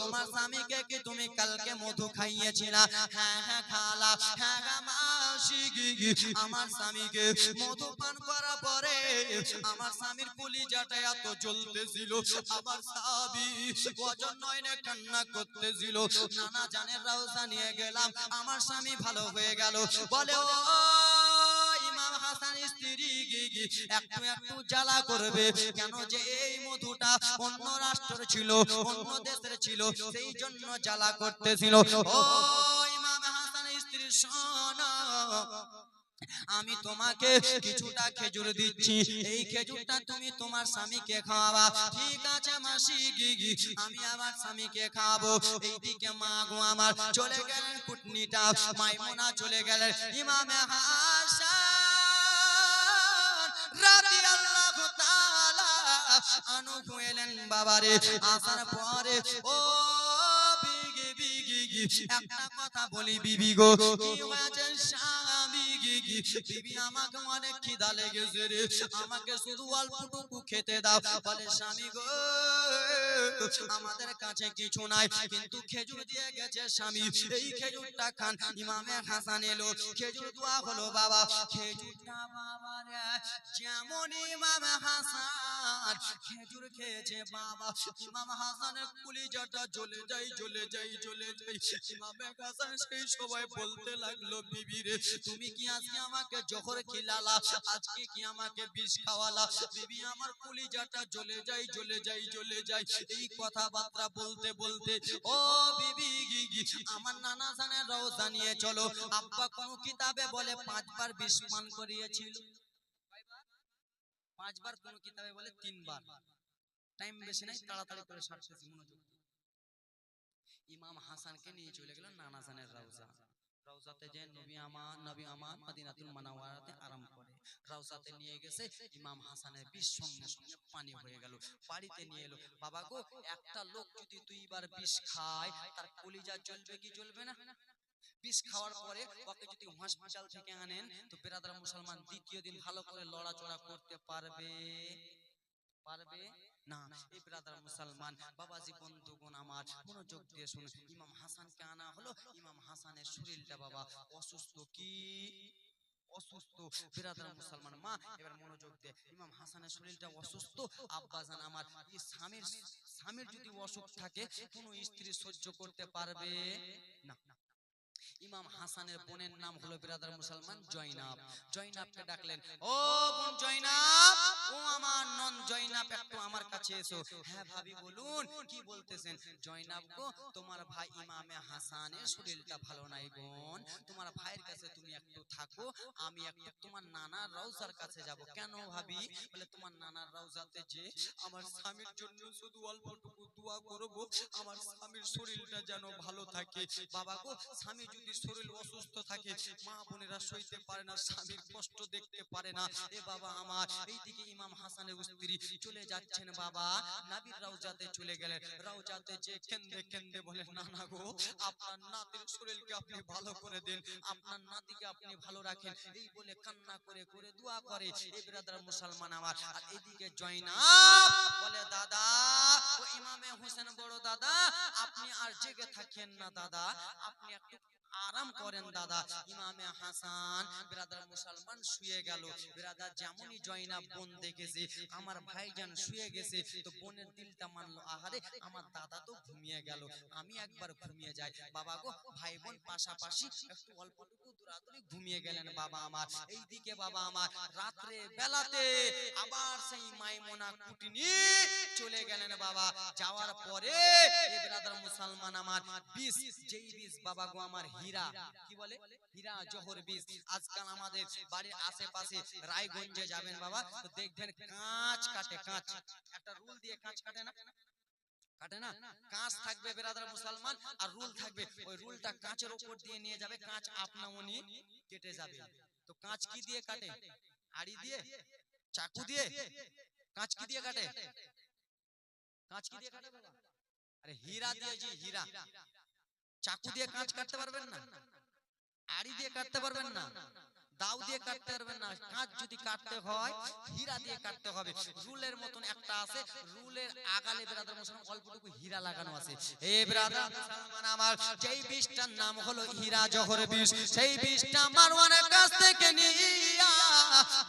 তোমার স্বামীকে কি তুমি কালকে মধু খাইয়েছিলা? হ্যাঁ হ্যাঁ খালা। হ্যাঁ হ্যাঁ মাসি, আমার স্বামীকে মধু পান করার পরে আমার স্বামীর কলিজাটা এত জ্বলতেছিল, আমার স্বামী ওজন নয় না কান্না করতেছিল। নানা জানের রওজা নিয়ে গেলাম, আমার স্বামী ভালো হয়ে গেল। বলে ও ইমাম হাসান স্ত্রী একটু একটু জ্বালা করবে কেন? যে এই মধুটা অন্য রাষ্ট্রের ছিল, অন্য দেশের ছিল, সেই জন্য জ্বালা করতেছিল। ও ইমাম হাসান স্ত্রী শোনো, আমি তোমাকে কিছুটা খেজুর দিচ্ছি, এই খেজুরটা তুমি তোমার স্বামীকে খাওয়াবা। ঠিক আছে মাসি, আমি আমার স্বামীকে খাওয়াবো। এইদিকে মা গো আমার চলে গেলেন কুটনিটা, মাইমুনা চলে গেলেন। ইমামে হাসান রাদিয়াল্লাহু তাআলা আনহু এলেন বাবারে। আসার পরে ও একটা কথা বলি বিবি গো, কি হয়েছে স্বামী? বিবি আমাকে অনেক খিদা লেগেছে রে, আমাকে শুধু অল্পটুকু খেতে দাও। বলে স্বামী গো, আমাদের কাছে কিছু নাই, কিন্তু খেজুর দিয়ে গেছে স্বামী, এই খেজুরটা খান। ইমামে হাসান এলো, খেজুর দোয়া হলো বাবা। খেজুরটা বাবা রে, যেমন ইমামে হাসান খেজুর খেয়েছে বাবা, ইমাম হাসানের কলিজাটা জ্বলে যায় জ্বলে যায় জ্বলে যায়। ইমামে হাসান সেই সময় বলতে লাগলো, বিবি রে তুমি কি আজকে আমাকে জহর খিলালা? আজকে কি আমাকে বিষ খাওয়ালা? বিবি আমার কলিজাটা জ্বলে যায় জ্বলে যায় জ্বলে যায়। এই কথাবার্তা বলতে বলতে ও বিবি আমার নানা জানের রওজা নিয়ে চলো। আব্বা কোন কিতাবে বলে 5 বার বিষ পান করিয়েছিল, 5 বার, কোন কিতাবে বলে 3 বার। টাইম বেশি নাই, তাড়াতাড়ি করে সারতেছি, মনোযোগ। ইমাম হাসানকে নিয়ে চলে গেল নানা জানের রওজা। রওজাতে যে নবী আমার মদিনাতুল মুনাওয়ারাতে আরাম করে, রওজাতে নিয়ে গেছে। ইমাম হাসানের বিষ সঙ্গে সঙ্গে পানি হয়ে গেল। বাড়িতে নিয়ে এলো। বাবা গো, একটা লোক যদি 2 বার বিষ খায় তার কলিজা জ্বলবে কি জ্বলবে না? বিষ খাওয়ার পরে ওকে যদি হসপিটাল থেকে আনেন তো বেরাদার মুসলমান দ্বিতীয় দিন ভালো করে লড়াচড়া করতে পারবে? পারবে না। এই ব্রাদার মুসলমান বাবাজি বন্ধুগণ আমার মনোযোগ দিয়ে শুনুন। ইমাম হাসানকে আনা হলো। ইমাম হাসানের শরীরটা বাবা অসুস্থ, কি অসুস্থ ব্রাদার মুসলমান মা, এবার মনোযোগ দিয়ে, ইমাম হাসানের শরীরটা অসুস্থ। আব্বাজান আমার, এই স্বামীর যদি অসুখ থাকে কোন স্ত্রী সহ্য করতে পারবে না। ইমাম হাসানের বোনের নাম হলো ব্রাদার মুসলমান জয়নাব। জয়নাবকে ডাকলেন, ও বোন জয়নাব, ও আমার নন জয়নাব, একটু আমার কাছে এসো। হ্যাঁ ভাবি বলুন, কি বলতেছেন? জয়নাব গো, তোমার ভাই ইমামে হাসানের শরীরটা ভালো নাই বোন, তোমার ভাইয়ের কাছে তুমি একটু থাকো, আমি একটু তোমার নানার রওজার কাছে যাব। কেন ভাবি? বলে তোমার নানার রওজাতে যে আমার স্বামীর জন্য শুধু অল্পটুকু দোয়া করব, আমার স্বামীর শরীরটা যেন ভালো থাকে। বাবা গো, স্বামী যদি যদি শরীর অসুস্থ থাকে, মা বোনেরা সইতে পারে না, স্বামীর কষ্ট দেখতে পারে না। এ বাবা আমার, এইদিকে ইমাম হাসানের স্ত্রী চলে যাচ্ছেন বাবা নবীর রওজাতে চলে গেলেন। রওজাতে যে কেন্দে কেন্দে বলে, না না গো, আপনার নাতির শরীরকে আপনি ভালো করে দেন, আপনার নাতিকে আপনি ভালো রাখেন, এই বলে কান্না করে করে দোয়া করে। এই ব্রাদার মুসলমান আমার, আর এদিকে জয়নাব বলে, দাদা ও ইমামে হোসেন বড় দাদা, আপনি আর জেগে থাকেন না দাদা, আপনি একটু আরাম করেন দাদা। ইমামে হাসান ব্রাদার মুসলমান শুয়ে গেল। ব্রাদার যেমনই জয়নাব বোন দেখেছে আমার ভাইজান শুয়ে গেছে, তো বোনের দিলটা মানলো, আহারে আমার দাদা তো ঘুমিয়ে গেল, আমি একবার ঘুমিয়ে যাই। বাবা গো, ভাই বোন পাশাপাশি একটু অল্পটুকু দূরাদূরি ঘুমিয়ে গেলেন বাবা আমার। এইদিকে বাবা আমার রাত্রে বেলাতে আবার সেই মাইমুনা কুটনি চলে গেলেন বাবা। যাওয়ার পরে ব্রাদার মুসলমান আমার বিষ, যেই বিষ বাবা গো আমার হীরা, কি বলে হীরা জহর বিষ। আজকাল আমাদের বাড়ির আশেপাশে রায়গঞ্জে যাবেন বাবা, তো দেখবেন কাঁচ কাটে, কাঁচ একটা রুল দিয়ে কাঁচ কাটে না, কাটে না, কাঁচ থাকবে ব্রাদার মুসলমান, আর রুল থাকবে, ওই রুলটা কাঁচের উপর দিয়ে নিয়ে যাবে, কাঁচ আপনা উনি কেটে যাবে। তো কাঁচ কি দিয়ে কাটে? আড়ি দিয়ে, চাকু দিয়ে? কাঁচ কি দিয়ে কাটে? কাঁচ কি দিয়ে কাটে বাবা? আরে হীরা দিয়ে, জি হীরা। চাকু দিয়ে কাঁচ কাটতে পারবেন না, আড়ি দিয়ে কাটতে পারবেন না, দাও দিয়ে কাটতে পারবেন না। কাঁচ যদি কাটতে হয় হীরা দিয়ে কাটতে হবে। রুলের মতন একটা আছে, রুলের আগালে ব্রাদার মুসলমান অল্পটুকু হীরা লাগানো আছে। এ ব্রাদার মুসলমান আমার, যেই বিষটার নাম হলো হীরা জহর বিষ, সেই বিষটা মারওয়ানের কাছ থেকে নিয়া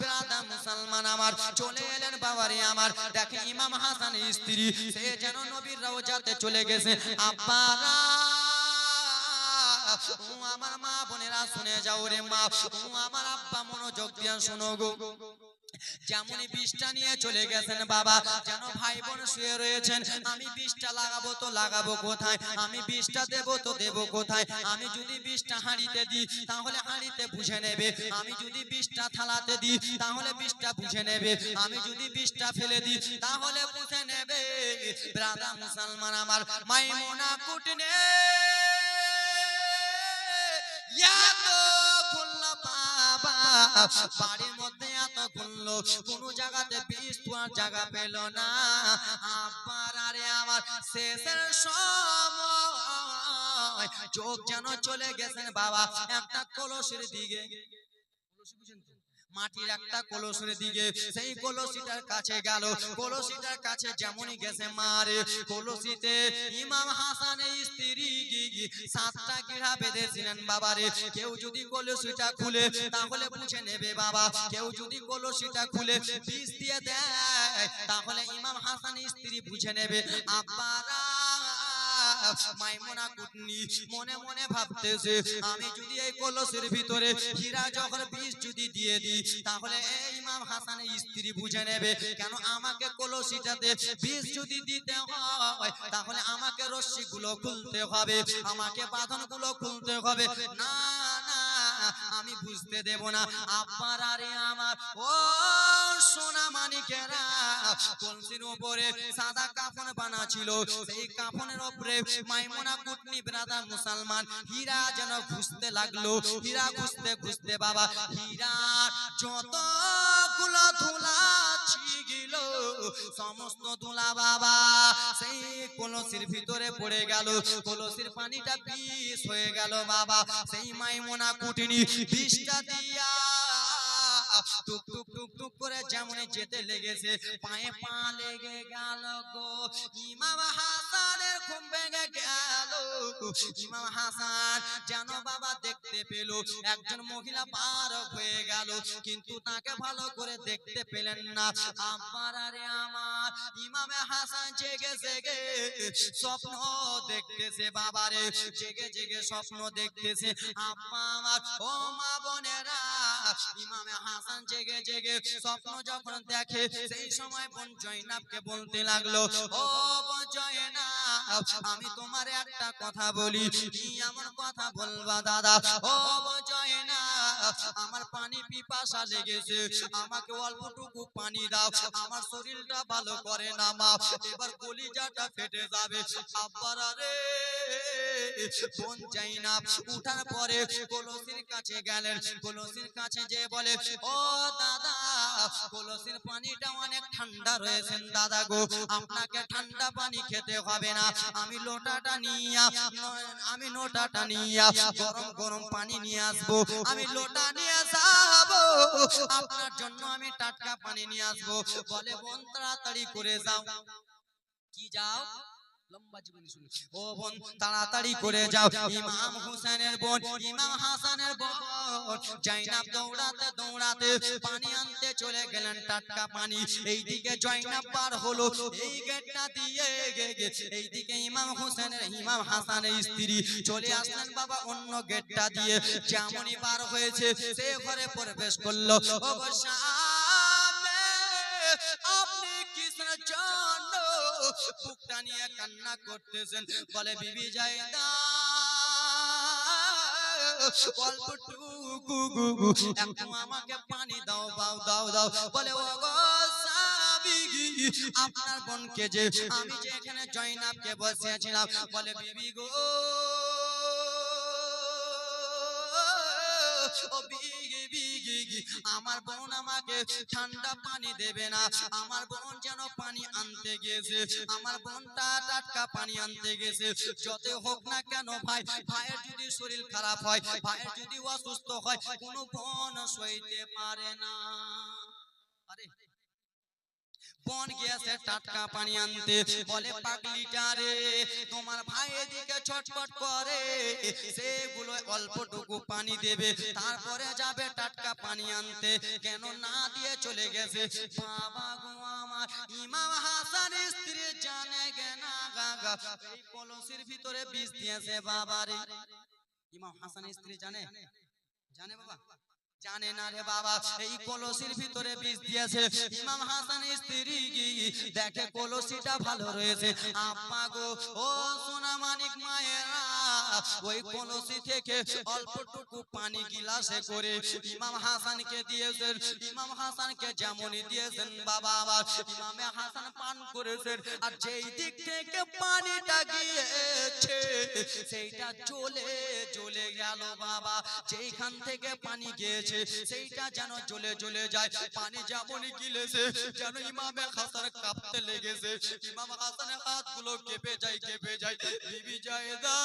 ব্রাদার মুসলমান আমার চলে এলেন বাবারে আমার। দেখে ইমাম হাসানের স্ত্রী, সে যেন নবীর রওজাতে চলে গেছে। আব্বারা ও আমার মা বোনেরা শুনে যাও রে মা, ও আমার আব্বা মনোযোগ দিয়ে শোনো গো। যেমনই বিষটা নিয়ে চলে গেছেন বাবা, যেন ভাই বোন শুয়ে রয়েছেন, আমি বিষটা লাগাবো তো লাগাবো কোথায়, আমি বিষটা দেবো তো দেবো কোথায়, আমি যদি বিষটা হাঁড়িতে দিই তাহলে হাঁড়িতে বুঝে নেবে, আমি যদি বিষটা থালাতে দিই তাহলে বিষটা বুঝে নেবে, আমি যদি বিষটা ফেলে দিই তাহলে বুঝে নেবে। ব্রাদার মুসলমান আমার, মাইমুনা কুটনে বাড়ির মধ্যে এত খুললো, কোন জায়গাতে বিষ তোয়ার জায়গা পেল না। আবার আরে আমার শেষের সময় চোখ যেন চলে গেছেন বাবা একটা কলসের দিকে, মাটির একটা কলসের দিকে। সেই কলসিটার কাছে গেল, কলসিটার কাছে যেমনই গেছে মারে, কলসিতে ইমাম হাসানের স্ত্রী সাতটা গিরা বেঁধেছিলেন বাবারে। কেউ যদি কলসিটা খুলে তাহলে বুঝে নেবে বাবা, কেউ যদি কলসিটা খুলে বিষ দিয়ে দেয় তাহলে ইমাম হাসানের স্ত্রী বুঝে নেবে। আব্বারা মাইমুনা কুটনি মনে মনে ভাবতেছে, আমি যদি এই কলসের ভিতরে হীরা জহর বিষ যদি দিয়ে দিই তাহলে এই ইমাম হাসানের স্ত্রী বুঝে নেবে। কেন আমাকে কলসিটাতে বিষ যদি দিতে হয় তাহলে আমাকে রশ্মিগুলো খুলতে হবে, আমাকে বাঁধনগুলো খুলতে হবে, না না আমি বুঝতে দেব না। আব্বার আরে আমার ও সোনা মানিকেরা, কলসির উপরে সাদা কাফন বানা ছিল, সেই কাফনের উপরে মাইমুনা কুটনি ব্রাদার মুসলমান হীরা যেন খুঁজতে লাগলো। হীরা খুঁজতে খুঁজতে বাবা হীরা যতগুলো ধুলা ছিল সমস্ত ধুলা বাবা সেই কলসির ভিতরে পড়ে গেল, কলসির পানিটা বিষ হয়ে গেল বাবা। সেই মাইমুনা কুটনি বিষটা দিয়া টুক টুক টুক টুক করে যেমনই যেতে লেগেছে, পায়ে পা লেগে গেল গো। ইমাম হাসানের ঘুম ভেঙে গেল। ইমাম হাসান যেন বাবা দেখতে পেল একজন মহিলা পার হয়ে গেল, কিন্তু তাকে ভালো করে দেখতে পেলেন না। আমার আরে আমার ইমাম হাসান জেগে জেগে স্বপ্ন দেখতেছে বাবারে, জেগে জেগে স্বপ্ন দেখতেছে। আম্মা আমার ও মা বোনেরা, ইমাম হাসান জেগে জেগে স্বপ্ন যখন দেখে সেই সময় বোন জয়নাবকে বলতে লাগলো, ও বোন জয়নাব আমি তোমার একটা কথা বলি কি এমন কথা বলবা দাদা ও জয়না আমার পানি পিপাসা লেগেছে আমাকে অল্পটুকু পানি দাও আমার শরীরটা ভালো করে না মা এবার কলিজাটা ফেটে যাবে আব্বারা রে বোন জয়না উঠার পরে কলসির কাছে গেলেন কলসির কাছে যে বলে ও দাদা কলসির পানিটা অনেক ঠান্ডা রয়েছেন দাদা গো আপনাকে ঠান্ডা পানি খেতে হবে না আমি লোটাটা নিয়ে গরম গরম পানি নিয়ে আসবো আমি লোটা নিয়ে যাবো আপনার জন্য আমি টাটকা পানি নিয়ে আসবো বলে বোন তাড়াতাড়ি করে যাও কি যাও লম্বা জীবনী শুনে ও বোন তাড়াতাড়ি করে যাও ইমাম হোসেনের বোন ইমাম হাসানের বোন জয়নাব দৌড়াতে দৌড়াতে পানি আনতে চলে গেলেন টাটকা পানি এইদিকে জয়নাব পার হলো এই গেটটা দিয়ে এইদিকে ইমাম হোসেনের ইমাম হাসানের স্ত্রী চলে আসলেন বাবা অন্য গেটটা দিয়ে যেমনই পার হয়েছে সে ঘরে প্রবেশ করলো ও গো স্বামী আপনি কিসের জন্য বুকটা নিয়ে কান্না করতেছেন বলে বিবি জায়দা অল্পটুকু একটু আমাকে পানি দাও দাও বলে ও গো স্বামী আপনার বোনকে যে আমি যে এখানে জয়নাবকে বসিয়েছিলাম বলে বিবি গো আমার বোন আমাকে ঠান্ডা পানি দেবে না আমার বোন যেন পানি আনতে গেছে আমার বোনটা টাটকা পানি আনতে গেছে যত হোক না কেন ভাই ভাইয়ের যদি শরীর খারাপ হয় ভাইয়ের যদি অসুস্থ হয় কোনো বোন সইতে পারে না আরে বোন গিয়েছে টাটকা পানি আনতে বলে পাগলিটা রে তোমার ভাই এদিকে ছটফট করে সেগুলো অল্পটুকু পানি দেবে তারপরে যাবে টাটকা পানি আনতে কেন না দিয়ে চলে গেছে বাবা গো আমার ইমাম হাসান স্ত্রী জানে গেনা গাগা এই কলসির ভিতরে বিষ দিয়েছে বাবারে ইমাম হাসানের স্ত্রী জানে বাবা জানে না রে বাবা এই কলসির ভিতরে বিষ দিয়েছে ইমাম হাসানের স্ত্রী দেখে কলসিটা ভালো রয়েছে আম্মা গো ও সোনা মানিক মায়েরা ওই কলসি থেকে অল্পটুকু পানি গিলাসে করে ইমাম হাসানকে দিয়েছেন ইমাম হাসানকে যেমনই দিয়েছেন বাবা আমার ইমামে হাসান পান করেছেন আর যেই দিক থেকে পানিটা গিয়েছে সেইটা জ্বলে গেল বাবা যেইখান থেকে পানি গিয়েছে সেইটা যেন জ্বলে যায় পানি যেমনই গিলেছে যেন ইমামে হাসান কাঁপতে লেগেছে ইমাম হাসানের হাতগুলো কেঁপে যায় বিবি জায়দা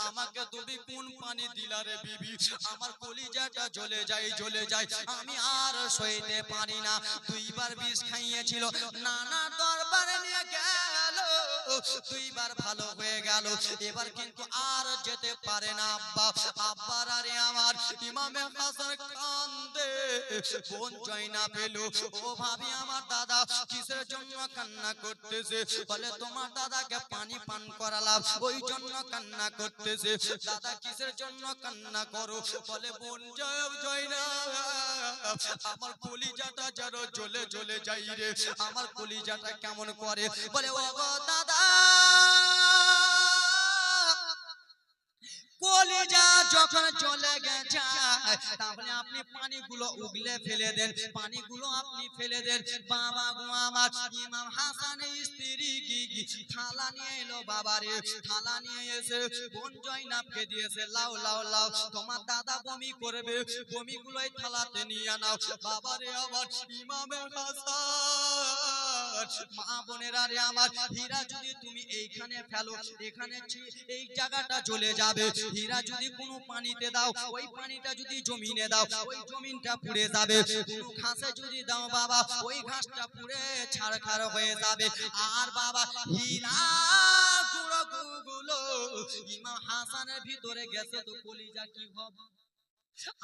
আমাকে তুমি কোন পানি দিলা রে বিবি আমার কলিজাটা জ্বলে যায় আমি আর সইতে পারি না দুইবার বিষ খাইয়েছিল নানা দরবারে নিয়ে গেল দুইবার ভালো হয়ে গেল এবার কিন্তু আর যেতে পারে না আব্বার আরে আমার ইমামে হাসান কান্দে বোন জয়না পেল ও ভাবি আমার দাদা কিসের জন্য কান্না করতেছে বলে তোমার দাদাকে পানি পান করালাম ওই জন্য কান্না করতেছে দাদা কিসের জন্য কান্না করো বলে বোন জয়না আমার কলিজাটা যেন জ্বলে যাই রে আমার কলিজাটা কেমন করে বলে ও গো দাদা কলিজা যখন চলে গেছে তাহলে আপনি পানিগুলো উগলে ফেলে দেন পানিগুলো আপনি ফেলে দেন বাবা গো আমার ইমাম হাসানের স্ত্রী থালা নিয়ে এলো বাবারে থালা নিয়ে এসে বোন জয়নাবকে দিয়েছে লাও তোমার দাদা বমি করবে বমিগুলোই থালাতে নিয়ে নাও বাবারে আমার ইমামে হাসান মা বোনেরা রে আমার হীরা যদি তুমি এইখানে ফেলো এখানে এই জায়গাটা চলে যাবে হীরা যদি কোনো পানিতে দাও ওই পানিটা যদি জমিনে দাও ওই জমিনটা পুড়ে যাবে কোনো ঘাসে যদি দাও বাবা ওই ঘাসটা পুড়ে ছারখার হয়ে যাবে আর বাবা হীরা গুলো ইমাম হাসানের ভিতরে গেছে তো কলিজা কি হবে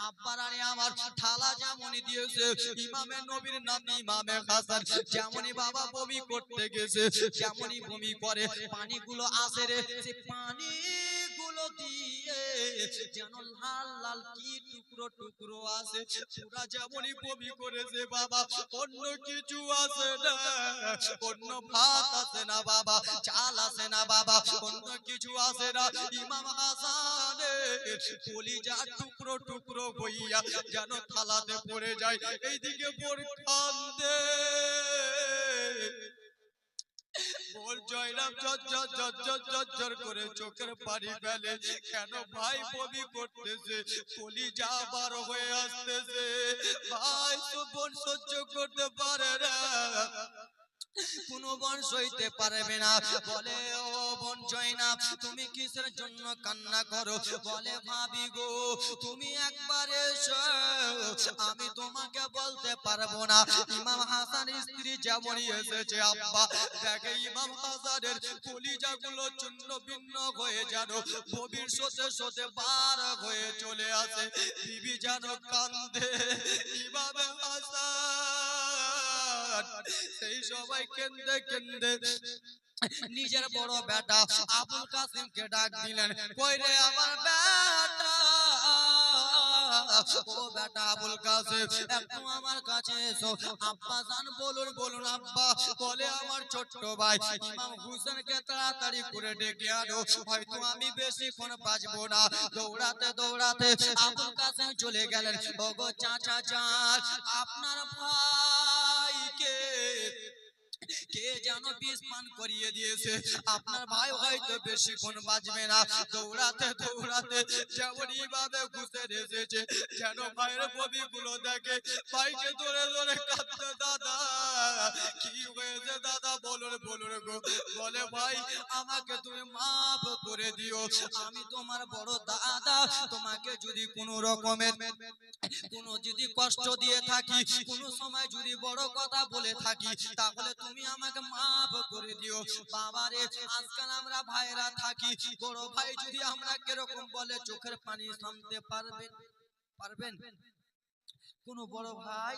আব্বার আরে আমার থালা যেমনই দিয়েছে ইমামে নবীর নাতি ইমামে হাসান যেমনই বাবা বমি করতে গেছে যেমনই বমি করে পানিগুলো আসে রে সে পানিগুলো দিয়ে যেন লাল কি টুকরো আছে পুরা যেমনই বমি করেছে বাবা অন্য কিছু আছে না অন্য ভাত আছে না বাবা চাল আছে না বাবা অন্য কিছু আসে না। ইমাম হাসানের কলিজা টুকরো টুকরো হইয়া যেন থালাতে পড়ে যায়। এইদিকে পড়ে কান্দে। বল জয়রাম ঝরঝর ঝরঝর ঝরঝর করে চোখের পানি ফেলে। কেন ভাই বমি করতেছে, কলিজা বার হয়ে আসতেছে। ভাই তো বোন সহ্য করতে পারে না, কোন বোন সইতে পারবে না। বলে ও বোন জয়নাব, তুমি কিসের জন্য কান্না করো? বলে ভাবি গো, তুমি একবার এসো, আমি তোমাকে বলতে পারবো না। ইমাম হাসানের স্ত্রী যেমনই এসেছে, আব্বা দেখে ইমাম হাসানের কলিজাগুলো চূর্ণ ভিন্ন হয়ে যেন ভবিষ্যতে বার হয়ে চলে আসে। বিবি যেন কান্দে। ইমাম হাসান সেই সবাই কেন্দে কেন্দে নিজের বড় বেটা আবুল কাসিমকে ডাক দিলেন। কই রে আমার বেটা, ও বেটা আবুল কাসিম, একটু আমার কাছে এসো। আব্বা জান বলুন বলুন আব্বা। বলে আমার ছোট্ট ভাই ইমাম হুসেনকে তাড়াতাড়ি করে ডেকে আনো, হয়তো আমি বেশিক্ষণ বাঁচবো না। দৌড়াতে দৌড়াতে আবুল কাসিম চলে গেলেন। ওগো চাচা যান, আপনার ভাইকে কে যেন বিষ পান করিয়ে দিয়েছে, আপনার ভাই হয়তো বেশিক্ষণ বাঁচবে না। দৌড়াতে দৌড়াতে যেমনই ভাবে ঘুষে এসেছে, যেন ভাইয়ের বমি গুলো দেখে ভাইকে ধরে ধরে কাঁদতে। দাদা কি হয়েছে দাদা, বলুন বলুন গো। বলে ভাই আমাকে তুমি মাফ করে দিও, আমি তোমার বড় দাদা, তোমাকে যদি কোনো রকমের কোনো যদি কষ্ট দিয়ে থাকি, কোনো সময় যদি বড় কথা বলে থাকি, তাহলে তুমি আমাকে মাফ করে দিও। বাবারে আজকাল আমরা ভাইরা থাকি, বড় ভাই যদি আমরা কিরকম বলে চোখের পানি থামতে পারবেন? পারবেন? কোন বড় ভাই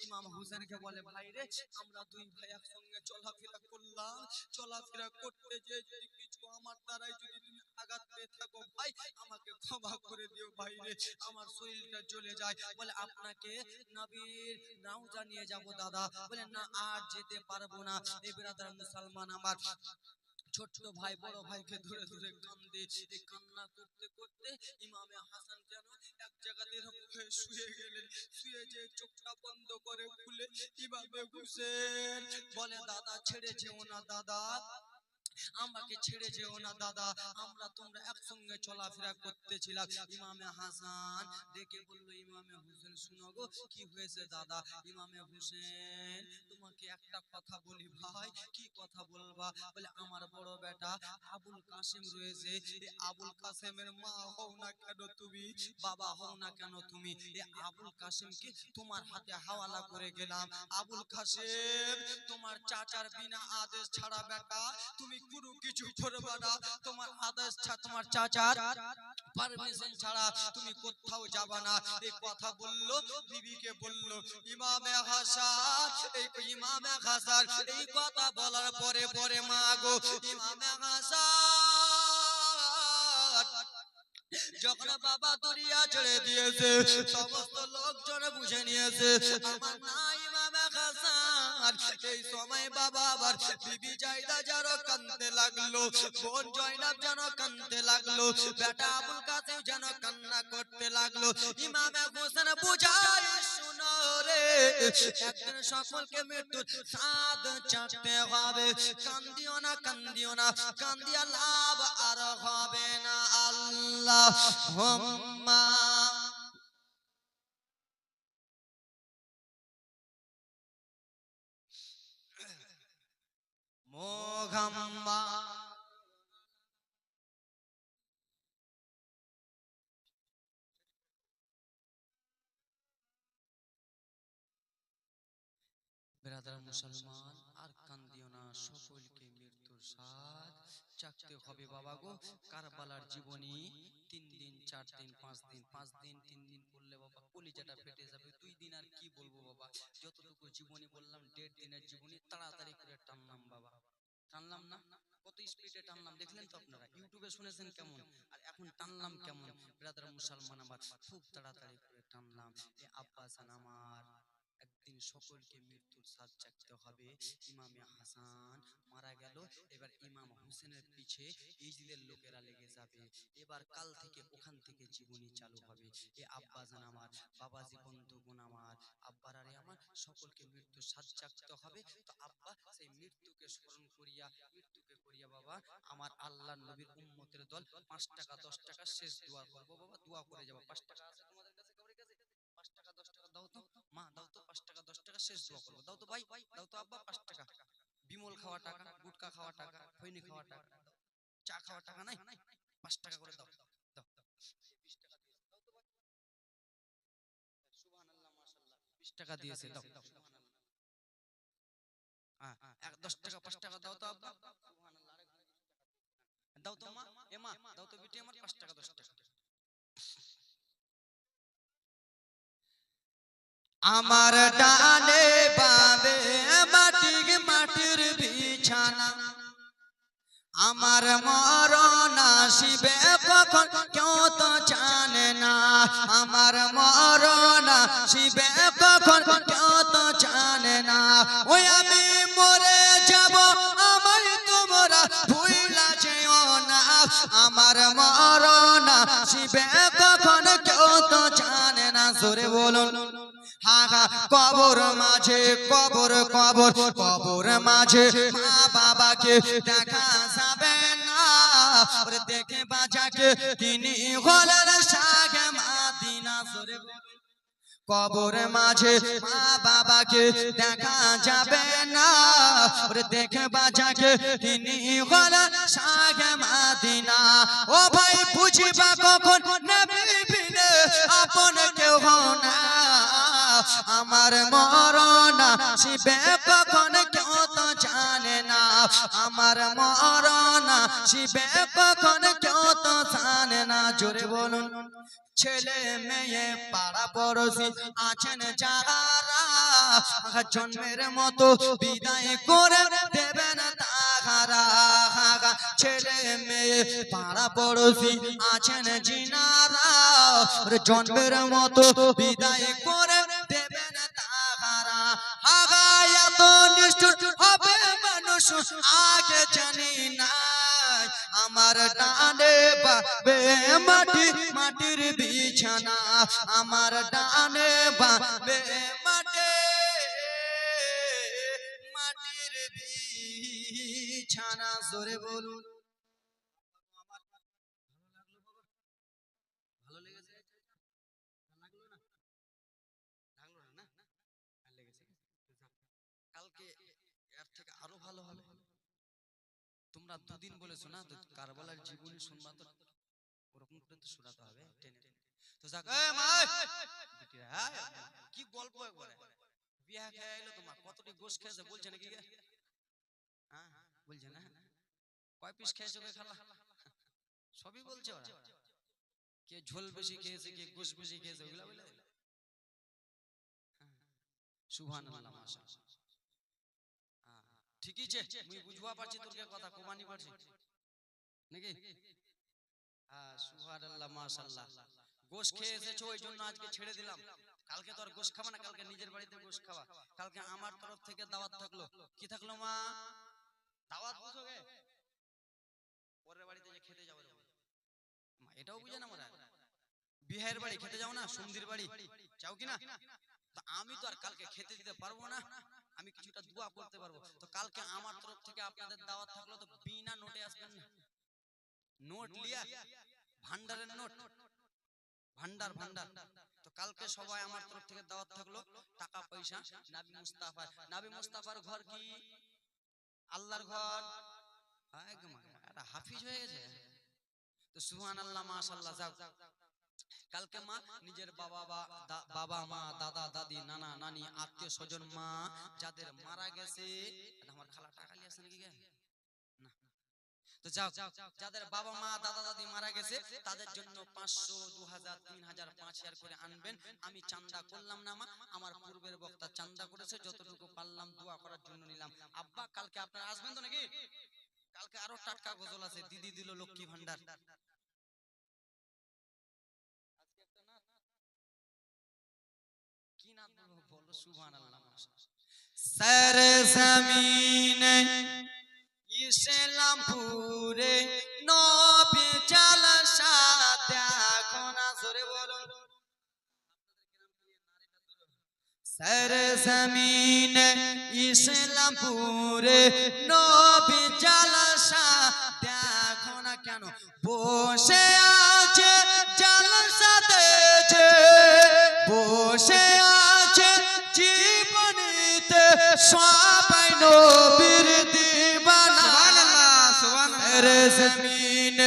ইমাম হুসেনকে বলে, ভাই রে আমরা দুই ভাই একসঙ্গে চলাফেরা করলাম, চলাফেরা করতে যে যদি কিছু আমার দ্বারাই যদি তুমি আঘাত পেয়ে থাকো ভাই, আমাকে ক্ষমা করে দিও ভাই রে, আমার শরীরটা জ্বলে যায়। বলে আপনাকে নবীর রওজা নিয়ে যাব দাদা। বলে না আর যেতে পারবো না। এই ব্রাদার মুসলমান আমার ছোট্ট ভাই বড় ভাইকে ধরে ধরে কান্দে। এই কান্না করতে করতে ইমামে হাসান যেন এক জায়গাতে শুয়ে গেলেন। শুয়ে যে চোখটা বন্ধ করে খুলে ইমামে হুসেন বলে, দাদা ছেড়ে যেও না দাদা, আমাকে ছেড়ে যেও না দাদা, আমরা তোমরা একসঙ্গে চলাফেরা করতেছিলাম। ইমামে হাসান ডেকে বলল, ইমামে হুসেন শুনো গো, কি হয়েছে দাদা? ইমামে হুসেন তোমাকে একটা কথা বলি ভাই। কি কথা বলবা? বলে আমার বড় বেটা আবুল কাসিম রয়েছে, এই আবুল কাসিমের মা হও না কেন তুমি, বাবা হও না কেন তুমি, এই আবুল কাসিমকে তোমার হাতে হাওয়ালা করে গেলাম। আবুল কাসিম তোমার চাচার বিনা আদেশ ছাড়া বেটা তুমি কোনো কিছু করবে না, তোমার আদেশ ছাড়া, তোমার চাচার পারমিশন ছাড়া তুমি কোথাও যাবে না। এই কথা বললো, বিবিকে বললো। ইমামে হাসান ইমামে হাসান এই কথা বলার পরে পরে মা গো, ইমামে হাসান যখন বাবা দরিয়া ছেড়ে দিয়েছে, সমস্ত লোকজন বুঝে নিয়েছে আমার না ইমামে হাসান। এই সময় বাবা আবার বিবি জায়দা যেন কাঁদতে লাগলো, বোন জয়নাব যেন কাঁদতে লাগলো, বেটা আবুল কাসিম যেন কান্না করতে লাগলো। ইমামে হোসেন বুঝায় শুনো রে, একদিন সকলকে মৃত্যুর স্বাদ চাটতে হবে। কান্দিও না কান্দিও না, কান্দিয়া লাভ আর হবে না। আল্লাহুম্মা মুহাম্মাদ। ব্রাদার মুসলমান আর কান্দিও না, সকলকে মৃত্যুর স্বাদ চাকতে হবে বাবা গো। কারবালার জীবনী 3 দিন 4 দিন 5 দিন, 5 দিন 3 দিন করলে বাবা কলিজাটা ফেটে যাবে। 2 দিন আর কি বলবো বাবা, যতটুকু জীবনী বললাম 1.5 দিনের জীবনী তাড়াতাড়ি করে টানলাম বাবা। টানলাম না? কত স্পিডে টানলাম দেখলেন তো আপনারা, ইউটিউবে শুনেছেন কেমন, আর এখন টানলাম কেমন। ব্রাদার মুসলমান আমার খুব তাড়াতাড়ি করে টানলাম। এ আব্বাজান আমার একদিন সকলকে মৃত্যুর স্বাদ চাখতে হবে। ইমামে হাসান মারা গেল, এবার ইমাম হোসেনের পিছে ইজদের লোকেরা লেগে যাবে। এবার কাল থেকে ওখান থেকে জীবনী চালু হবে। এ আব্বাজান আমার, বাবাজি বন্ধুগণ আমার, আব্বারারে আমার, সকলকে মৃত্যুর স্বাদ চাখতে হবে। তো আব্বা সেই মৃত্যুকে স্মরণ করিয়া, মৃত্যুকে করিয়া বাবা আমার আল্লাহ নবীর উম্মতের দল 5 টাকা 10 টাকা শেষ দোয়া করবো বাবা, দোয়া করে যাবো। 5 টাকা আছে তোমাদের কাছে, কাউরি কাছে? 5 টাকা 10 টাকা দাও তো মা, দাও তো 5 টাকা 10 টাকা শেষ দোয়া করবো। দাও তো ভাই, দাও তো আব্বা 5 টাকা। বিমল খাওয়া টাকা, গুটকা খাওয়া টাকা, খৈনি খাওয়া টাকা, চা খাওয়া টাকা নাই, 5 টাকা করে দাও। দাও 20 টাকা দিয়েছে, দাও তো ভাই। সুবহানাল্লাহ মাশাআল্লাহ, 20 টাকা দিয়েছে, দাও। সুবহানাল্লাহ। হ্যাঁ 10 টাকা 5 টাকা দাও তো আব্বা। সুবহানাল্লাহ। দাও তো মা, এ মা দাও তো বিটি আমার 5 টাকা 10 টাকা। আমার ডানে বামে মাটির বিছানা, আমার মরণ আসিবে কখন কেউ তো জানে না। আমার মরণ আসিবে কখন কেউ তো জানে না। ওই আমি মরে যাব, আমায় তোমরা ভুইলা যেও না। আমার মরণ আসিবে কখন কেউ তো জানে না। জোরে বলুন। হাগা কবর মাঝে, কবর কবর কবর মাঝে মা বাবাকে দেখা যাবে না। ওরে দেখে বাজাকে তিনি হলেন শাহে মাদিনা। জোরে কবর মাঝে মা বাবাকে দেখা যাবে না। ওরে দেখে বাজাকে তিনি হলেন শাহে মাদিনা। ও ভাই বুঝিবা কখন নবী বিনে আপন কেউ না। আমার মরণ আসিবে কখন কেউ তো জানে না। আমার মরণ আসিবে কখন কেউ তো জানে না। জোরে বলুন। ছেলে মেয়ে পাড়া পড়োশি আছেন যারা, জন্মের মতো বিদায় করে দেবেন তাহারা। ছেলে মেয়ে পাড়া পড়োশি আছেন জিনারা, জন্মের মতো বিদায় করে দেবেন তাহারা। এত নিষ্ঠুর হবে মানুষ আগে জানি না। আমার ডানে বামে মাটির বিছানা, আমার ডানে বামে মাটির বিছানা। জোরে বলুন। আমার ভালো লাগলো বাবা, ভালো লেগেছে? লাগলো না? লাগলো না? লেগেছে। কালকে এর থেকে আরো ভালো হবে। তোমরা দুদিন বলেছো না তো কারবালার জীবনী শুনবা, তো ওরকম করে তো শোনাতে হবে টেনে টেনে। তো যাক, কি গল্প একবারে বিয়া খেয়ে এলো তোমার, কতটি গোশ খেয়েছে বলছে নাকি? হ্যাঁ বলছে না? কয় পিস খেয়েছো কে খালা? সবই বলছে ওরা। কে ঝোল বেশি খেয়েছে, কে গোশ বেশি খেয়েছে, ওগুলা বলে। সুবহানাল্লাহ মাশাআল্লাহ। ঠিকই আছে, মুই বুঝবা পারছি তোর কথা, কোমানি পারছি নাকি? হ্যাঁ সুবহানাল্লাহ মাশাআল্লাহ। গোশ খেয়ে এসেছো ওই জন্য আজকে ছেড়ে দিলাম। কালকে তো আর গোশ খাবা না, কালকে নিজের বাড়িতে গোশ খাবা। কালকে আমার তরফ থেকে দাওয়াত থাকলো। কি থাকলো মা? দাওয়াত বুঝোগে? পরের বাড়িতে যে খেতে যাবো, এটাও বুঝে না মোরা। বিহারের বাড়ি খেতে যাও না, সন্ধির বাড়ি যাও কিনা? তো আমি তো আর কালকে খেতে দিতে পারবো না, আমি কিছুটা দোয়া করতে পারবো। তো কালকে আমার তরফ থেকে আপনাদের দাওয়াত থাকলো, তো বিনা নোটে আসবেন না। নোট লিয়া, ভান্ডারের নোট, ভান্ডার ভান্ডার। তো কালকে সবাই আমার তরফ থেকে দাওয়াত থাকলো, টাকা পয়সা নবী মুস্তাফা, নবী মুস্তাফার ঘর কি আল্লাহর ঘর। একটা হাফিজ হয়ে গেছে। তো সুবহানাল্লাহ মাশাআল্লাহ। যাও কালকে মা নিজের বাবা মা দাদা দাদি নানা নানি আত্মীয় স্বজন মা যাদের মারা গেছে, আমার খালা টাকা লিয়ে আসে নাকি গে না? তো যাও যাদের বাবা মা দাদা দাদি মারা গেছে তাদের জন্য 500 2000 3000 5000 করে আনবেন। আমি চান্দা করলাম না মা, আমার পূর্বের বক্তা চান্দা করেছে, যতটুকু পারলাম দোয়া করার জন্য নিলাম। আব্বা কালকে আপনারা আসবেন তো নাকি? কালকে আরো টাটকা গজল আছে, দিদি দিল লক্ষ্মী ভান্ডার। কি নাম বলো? সুবহানাল্লাহ सर जमीने इस्लामपुरे नबी जलसा देखो ना जोरे बोलो सर जमीने इस्लामपुरे नबी जलसा देखो ना কেন বসে আছে জলসাতে বসে আছে জীবনীতে সবাই নবীর দিবানা সুবহানাল্লাহ সুবহানাল্লাহ রে জমিন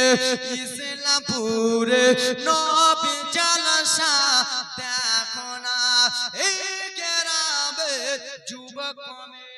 ইসলামপুরে নবী জলসা দেখো না এই গ্রামে যুবক কমে